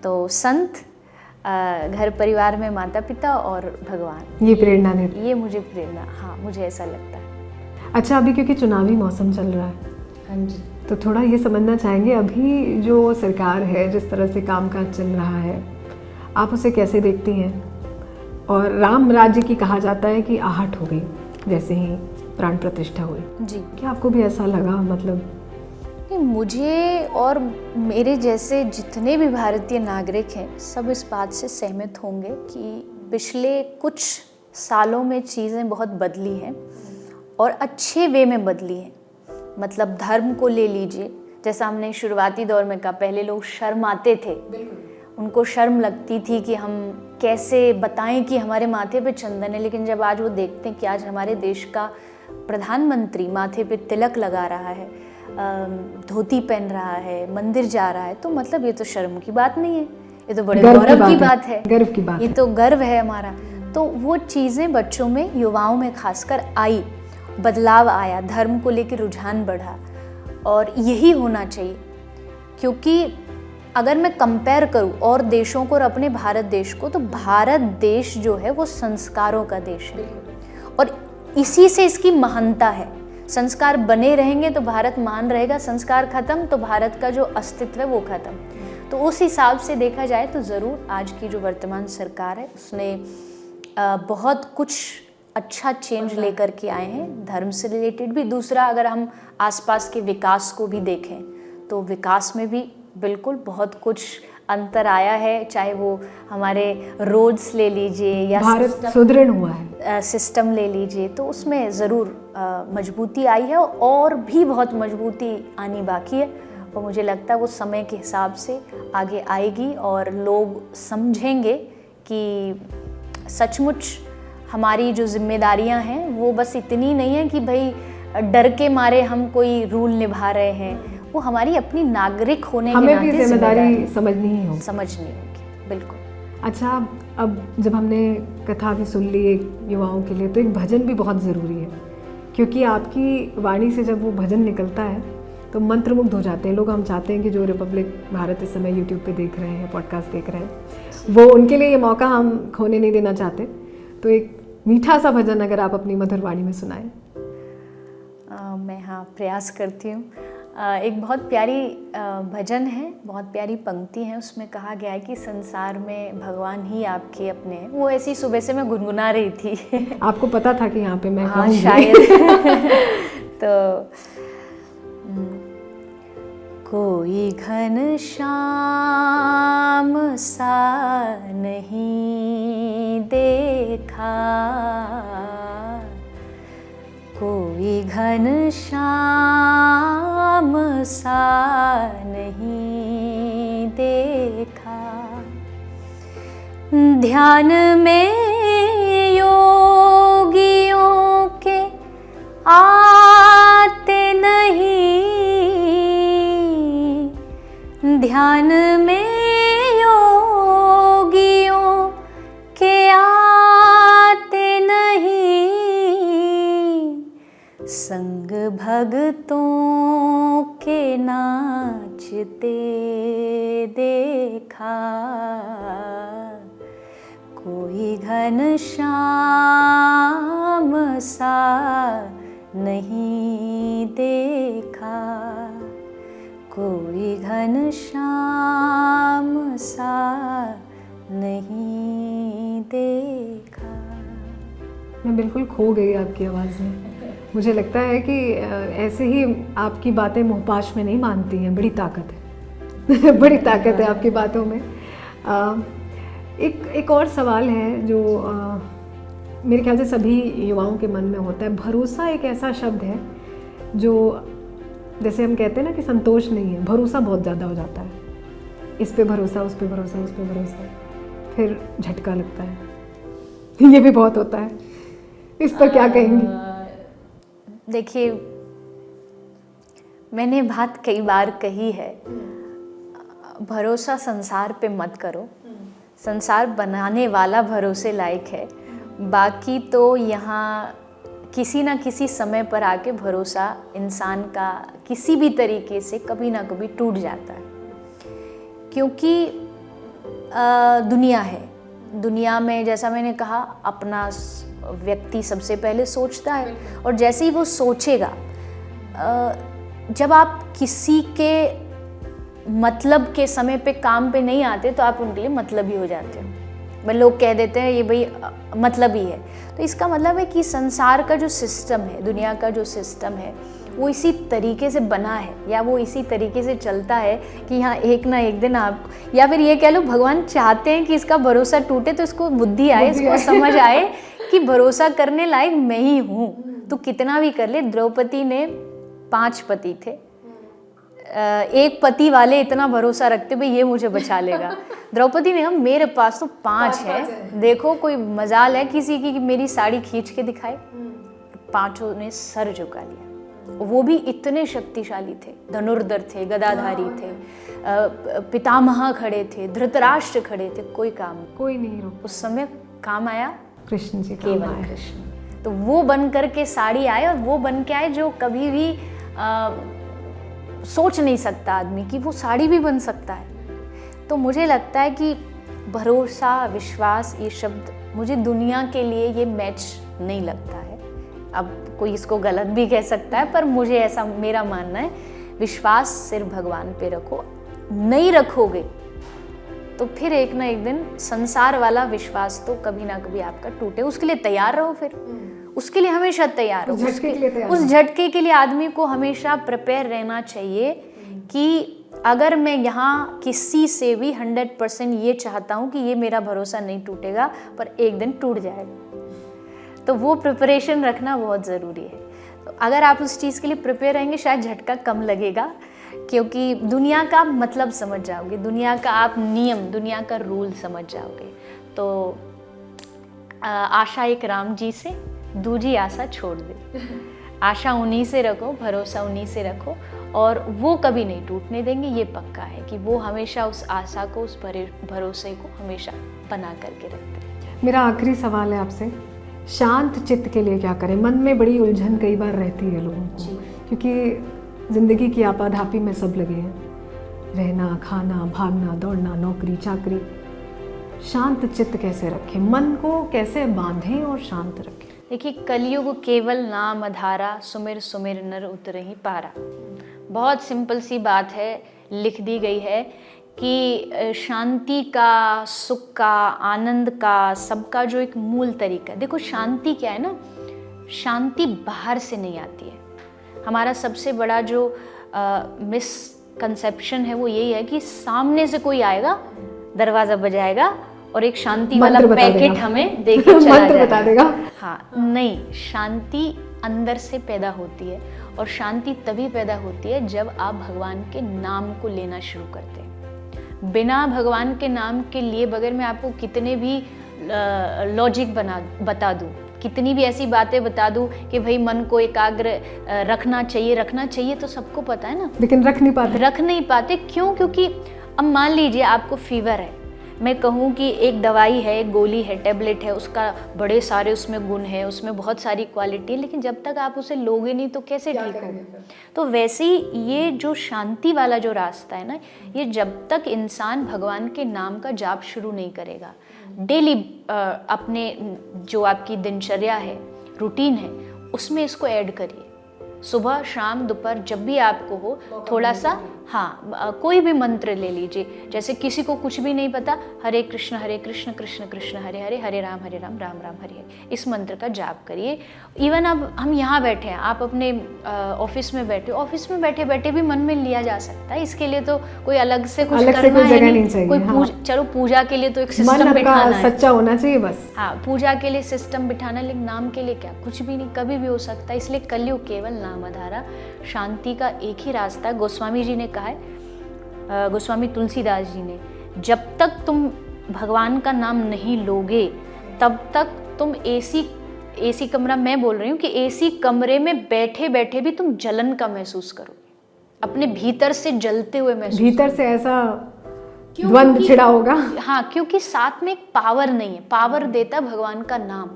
तो संत, घर परिवार में माता पिता और भगवान, ये प्रेरणा देते, ये मुझे प्रेरणा, हाँ मुझे ऐसा लगता है। अच्छा, अभी क्योंकि चुनावी मौसम चल रहा है, हाँ जी, तो थोड़ा ये समझना चाहेंगे अभी जो सरकार है, जिस तरह से कामकाज चल रहा है, आप उसे कैसे देखती हैं? और राम राज्य की कहा जाता है कि आहट हो गई जैसे ही प्राण प्रतिष्ठा हुई जी। क्या आपको भी ऐसा लगा? मतलब नहीं, मुझे और मेरे जैसे जितने भी भारतीय नागरिक हैं सब इस बात से सहमत होंगे कि पिछले कुछ सालों में चीज़ें बहुत बदली हैं और अच्छे वे में बदली हैं। मतलब धर्म को ले लीजिए, जैसा हमने शुरुआती दौर में कहा, पहले लोग शर्माते थे, उनको शर्म लगती थी कि हम कैसे बताएं कि हमारे माथे पे चंदन है। लेकिन जब आज वो देखते हैं कि आज हमारे देश का प्रधानमंत्री माथे पे तिलक लगा रहा है, धोती पहन रहा है, मंदिर जा रहा है, तो मतलब ये तो शर्म की बात नहीं है, ये तो बड़े गौरव की बात है, गर्व की बात, ये तो गर्व है हमारा। तो वो चीज़ें बच्चों में, युवाओं में खासकर आई, बदलाव आया, धर्म को लेकर रुझान बढ़ा, और यही होना चाहिए। क्योंकि अगर मैं कंपेयर करूं और देशों को और अपने भारत देश को, तो भारत देश जो है वो संस्कारों का देश है, और इसी से इसकी महानता है। संस्कार बने रहेंगे तो भारत महान रहेगा, संस्कार खत्म तो भारत का जो अस्तित्व है वो खत्म। तो उस हिसाब से देखा जाए तो ज़रूर आज की जो वर्तमान सरकार है उसने बहुत कुछ अच्छा चेंज लेकर के आए हैं, धर्म से रिलेटेड भी। दूसरा, अगर हम आसपास के विकास को भी देखें तो विकास में भी बिल्कुल बहुत कुछ अंतर आया है। चाहे वो हमारे रोड्स ले लीजिए या भारत सुदृढ़ हुआ है, सिस्टम ले लीजिए, तो उसमें ज़रूर मजबूती आई है और भी बहुत मजबूती आनी बाकी है। और मुझे लगता है वो समय के हिसाब से आगे आएगी और लोग समझेंगे कि सचमुच हमारी जो जिम्मेदारियां हैं वो बस इतनी नहीं है कि भाई डर के मारे हम कोई रूल निभा रहे हैं, वो हमारी अपनी नागरिक होने के हमें नाते भी जिम्मेदारी समझनी होगी। बिल्कुल। अच्छा, अब जब हमने कथा भी सुन ली एक युवाओं के लिए, तो एक भजन भी बहुत ज़रूरी है, क्योंकि आपकी वाणी से जब वो भजन निकलता है तो मंत्रमुग्ध हो जाते हैं लोग। हम चाहते हैं कि जो रिपब्लिक भारत इस समय यूट्यूब पे देख रहे हैं, पॉडकास्ट देख रहे हैं, वो उनके लिए ये मौका हम खोने नहीं देना चाहते। तो एक मीठा सा भजन अगर आप अपनी मधुर वाणी में सुनाएं। मैं हाँ प्रयास करती हूँ। एक बहुत प्यारी भजन है, बहुत प्यारी पंक्ति है। उसमें कहा गया है कि संसार में भगवान ही आपके अपने हैं। वो ऐसी सुबह से मैं गुनगुना रही थी। आपको पता था कि यहाँ पे मैं हाँ कहूँगी? शायद। तो कोई घन श्याम सा नहीं देखा, कोई घन श्याम सा नहीं देखा, ध्यान में योगियों के आते नहीं, ध्यान में योगियों के आते नहीं, संग भगतों के नाचते देखा, कोई घनश्याम सा नहीं देखा, कोई घनश्याम सा नहीं देखा। मैं बिल्कुल खो गई आपकी आवाज़ में। मुझे लगता है कि ऐसे ही आपकी बातें मुहपाश में नहीं मानती हैं, बड़ी ताकत है बड़ी ताकत है आपकी बातों में। एक और सवाल है जो मेरे ख्याल से सभी युवाओं के मन में होता है। भरोसा एक ऐसा शब्द है जो, जैसे हम कहते हैं ना कि संतोष नहीं है, भरोसा बहुत ज़्यादा हो जाता है। इस पे भरोसा, उस पे भरोसा, उस पे भरोसा, फिर झटका लगता है। ये भी बहुत होता है। इस पर क्या कहेंगी? देखिए, मैंने बात कई बार कही है, भरोसा संसार पे मत करो, संसार बनाने वाला भरोसे लायक है। बाकी तो यहाँ किसी ना किसी समय पर आके भरोसा इंसान का किसी भी तरीके से कभी ना कभी टूट जाता है, क्योंकि दुनिया है। दुनिया में जैसा मैंने कहा, अपना व्यक्ति सबसे पहले सोचता है, और जैसे ही वो सोचेगा, जब आप किसी के मतलब के समय पे काम पे नहीं आते तो आप उनके लिए मतलबी हो जाते हो। भाई लोग कह देते हैं ये भाई मतलब ही है, तो इसका मतलब है कि संसार का जो सिस्टम है, दुनिया का जो सिस्टम है, वो इसी तरीके से बना है, या वो इसी तरीके से चलता है कि यहाँ एक ना एक दिन आप, या फिर ये कह लो भगवान चाहते हैं कि इसका भरोसा टूटे, तो इसको बुद्धि आए, इसको समझ आए कि भरोसा करने लायक मैं ही हूँ। तो कितना भी कर ले। द्रौपदी ने 5 पति थे, एक पति वाले इतना भरोसा रखते भाई ये मुझे बचा लेगा। द्रौपदी ने कहा मेरे पास तो 5 है, देखो कोई मजाल है किसी की कि मेरी साड़ी खींच के दिखाए। 5 ने सर झुका लिया। वो भी इतने शक्तिशाली थे, धनुर्धर थे, गदाधारी थे, पितामह खड़े थे, धृतराष्ट्र खड़े थे, कोई नहीं रोक। उस समय काम आया कृष्ण जी, केवल कृष्ण। तो वो बन करके साड़ी आए, और वो बन के आए जो कभी भी सोच नहीं सकता आदमी कि वो साड़ी भी बन सकता है। तो मुझे लगता है कि भरोसा, विश्वास, ये शब्द मुझे दुनिया के लिए ये मैच नहीं लगता है। अब कोई इसको गलत भी कह सकता है, पर मुझे ऐसा मेरा मानना है, विश्वास सिर्फ भगवान पे रखो। नहीं रखोगे तो फिर एक ना एक दिन संसार वाला विश्वास तो कभी ना कभी आपका टूटे। उसके लिए तैयार रहो, फिर उसके लिए हमेशा तैयार हो। उस झटके के लिए आदमी को हमेशा प्रिपेयर रहना चाहिए कि अगर मैं यहाँ किसी से भी 100% ये चाहता हूँ कि ये मेरा भरोसा नहीं टूटेगा, पर एक दिन टूट जाएगा, तो वो प्रिपरेशन रखना बहुत ज़रूरी है। तो अगर आप उस चीज़ के लिए प्रिपेयर रहेंगे, शायद झटका कम लगेगा, क्योंकि दुनिया का मतलब समझ जाओगे, दुनिया का आप नियम, दुनिया का रूल समझ जाओगे। तो आशा एक राम जी से, दूजी आशा छोड़ दे। आशा उन्हीं से रखो, भरोसा उन्हीं से रखो, और वो कभी नहीं टूटने देंगे। ये पक्का है कि वो हमेशा उस आशा को, उस भरोसे को हमेशा बना करके रखते हैं। मेरा आखिरी सवाल है आपसे, शांत चित्त के लिए क्या करें? मन में बड़ी उलझन कई बार रहती है लोगों को, क्योंकि ज़िंदगी की आपाधापी में सब लगे हैं, रहना, खाना, भागना, दौड़ना, नौकरी, चाकरी। शांत चित्त कैसे रखें? मन को कैसे बांधें और शांत रखें? देखिए, कलयुग केवल नाम आधारा, सुमिर सुमिर नर उतरहि पारा। बहुत सिंपल सी बात है, लिख दी गई है कि शांति का, सुख का, आनंद का, सबका जो एक मूल तरीका है। देखो, शांति क्या है ना, शांति बाहर से नहीं आती है। हमारा सबसे बड़ा जो मिसकंसेप्शन है वो यही है कि सामने से कोई आएगा, दरवाज़ा बजाएगा और एक शांति वाला पैकेट हमें देके चला बता देगा। हाँ, नहीं, शांति अंदर से पैदा होती है, और शांति तभी पैदा होती है जब आप भगवान के नाम को लेना शुरू करते हैं। बिना भगवान के नाम के लिए बगैर मैं आपको कितने भी लॉजिक बता दूँ, कितनी भी ऐसी बातें बता दूँ कि भाई मन को एकाग्र रखना चाहिए, तो सबको पता है ना, लेकिन रख नहीं पाते। क्यों? क्योंकि अब मान लीजिए आपको फीवर है, मैं कहूँ कि एक दवाई है, एक गोली है, टैबलेट है, उसका बड़े सारे उसमें गुण है, उसमें बहुत सारी क्वालिटी है, लेकिन जब तक आप उसे लोगे नहीं तो कैसे ठीक होगा। तो वैसे ही ये जो शांति वाला जो रास्ता है ना, ये जब तक इंसान भगवान के नाम का जाप शुरू नहीं करेगा, डेली अपने जो आपकी दिनचर्या है, रूटीन है, उसमें इसको ऐड करिए। सुबह शाम दोपहर जब भी आपको हो थोड़ा सा, हाँ, कोई भी मंत्र ले लीजिए। जैसे किसी को कुछ भी नहीं पता, हरे कृष्ण कृष्ण कृष्ण हरे हरे, हरे राम राम राम हरे हरे, इस मंत्र का जाप करिए। इवन अब हम यहाँ बैठे हैं, आप अपने ऑफिस में बैठे हो, ऑफिस में बैठे बैठे भी मन में लिया जा सकता है। इसके लिए तो कोई अलग से कुछ करना है नहीं, कोई चलो पूजा के लिए तो एक सिस्टम बिठाना है, सच्चा होना चाहिए बस। हाँ, पूजा के लिए सिस्टम बिठाना, लेकिन नाम के लिए क्या, कुछ भी नहीं, कभी भी हो सकता है। इसलिए कलयुग केवल नाम आधारा, शांति का एक ही रास्ता। गोस्वामी जी ने कहा है, गोस्वामी तुलसीदास जी ने, जब तक तुम भगवान का नाम नहीं लोगे तब तक तुम एसी कमरा, मैं बोल रही हूँ कि एसी कमरे में बैठे बैठे भी तुम जलन का महसूस करोगे, अपने भीतर से जलते हुए महसूस, भीतर से ऐसा द्वंद छिड़ा होगा। हाँ, क्योंकि साथ में एक पावर नहीं है। पावर देता भगवान का नाम,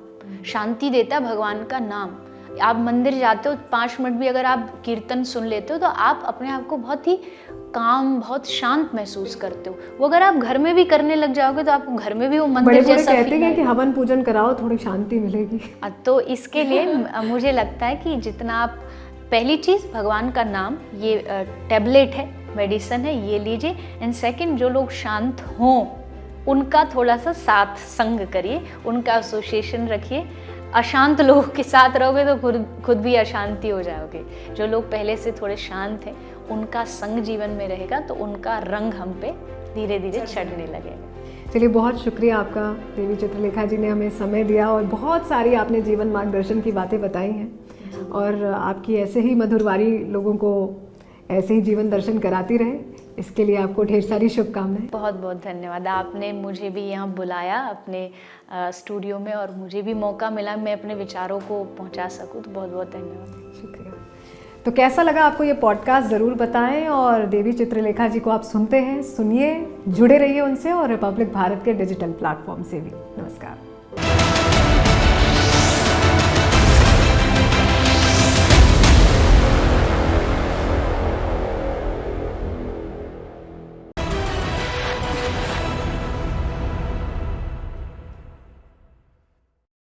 शांति देता भगवान का नाम। आप मंदिर जाते हो 5 मिनट भी अगर आप कीर्तन सुन लेते हो तो आप अपने आप को बहुत ही काम, बहुत शांत महसूस करते हो। वो अगर आप घर में भी करने लग जाओगे तो आपको घर में भी वो मंदिर जैसा कहते हैं कि हवन पूजन कराओ, थोड़ी शांति मिलेगी। तो इसके लिए मुझे लगता है कि जितना आप, पहली चीज़ भगवान का नाम, ये टैबलेट है, मेडिसिन है, ये लीजिए। एंड सेकंड, जो लोग शांत हों उनका थोड़ा सा साथ संग करिए, उनका एसोसिएशन रखिए। अशांत लोगों के साथ रहोगे तो खुद भी अशांति हो जाओगे। जो लोग पहले से थोड़े शांत हैं उनका संग जीवन में रहेगा तो उनका रंग हम पे धीरे धीरे चढ़ने लगेगा। चलिए, बहुत शुक्रिया आपका देवी चित्रलेखा जी ने हमें समय दिया और बहुत सारी आपने जीवन मार्गदर्शन की बातें बताई हैं, और आपकी ऐसे ही मधुरवाणी लोगों को ऐसे ही जीवन दर्शन कराती रहे, इसके लिए आपको ढेर सारी शुभकामनाएं। बहुत बहुत धन्यवाद। आपने मुझे भी यहाँ बुलाया अपने स्टूडियो में और मुझे भी मौका मिला मैं अपने विचारों को पहुँचा सकूँ, तो बहुत बहुत धन्यवाद। शुक्रिया। तो कैसा लगा आपको ये पॉडकास्ट ज़रूर बताएं, और देवी चित्रलेखा जी को आप सुनते हैं, सुनिए, जुड़े रहिए उनसे और रिपब्लिक भारत के डिजिटल प्लेटफॉर्म से भी। नमस्कार।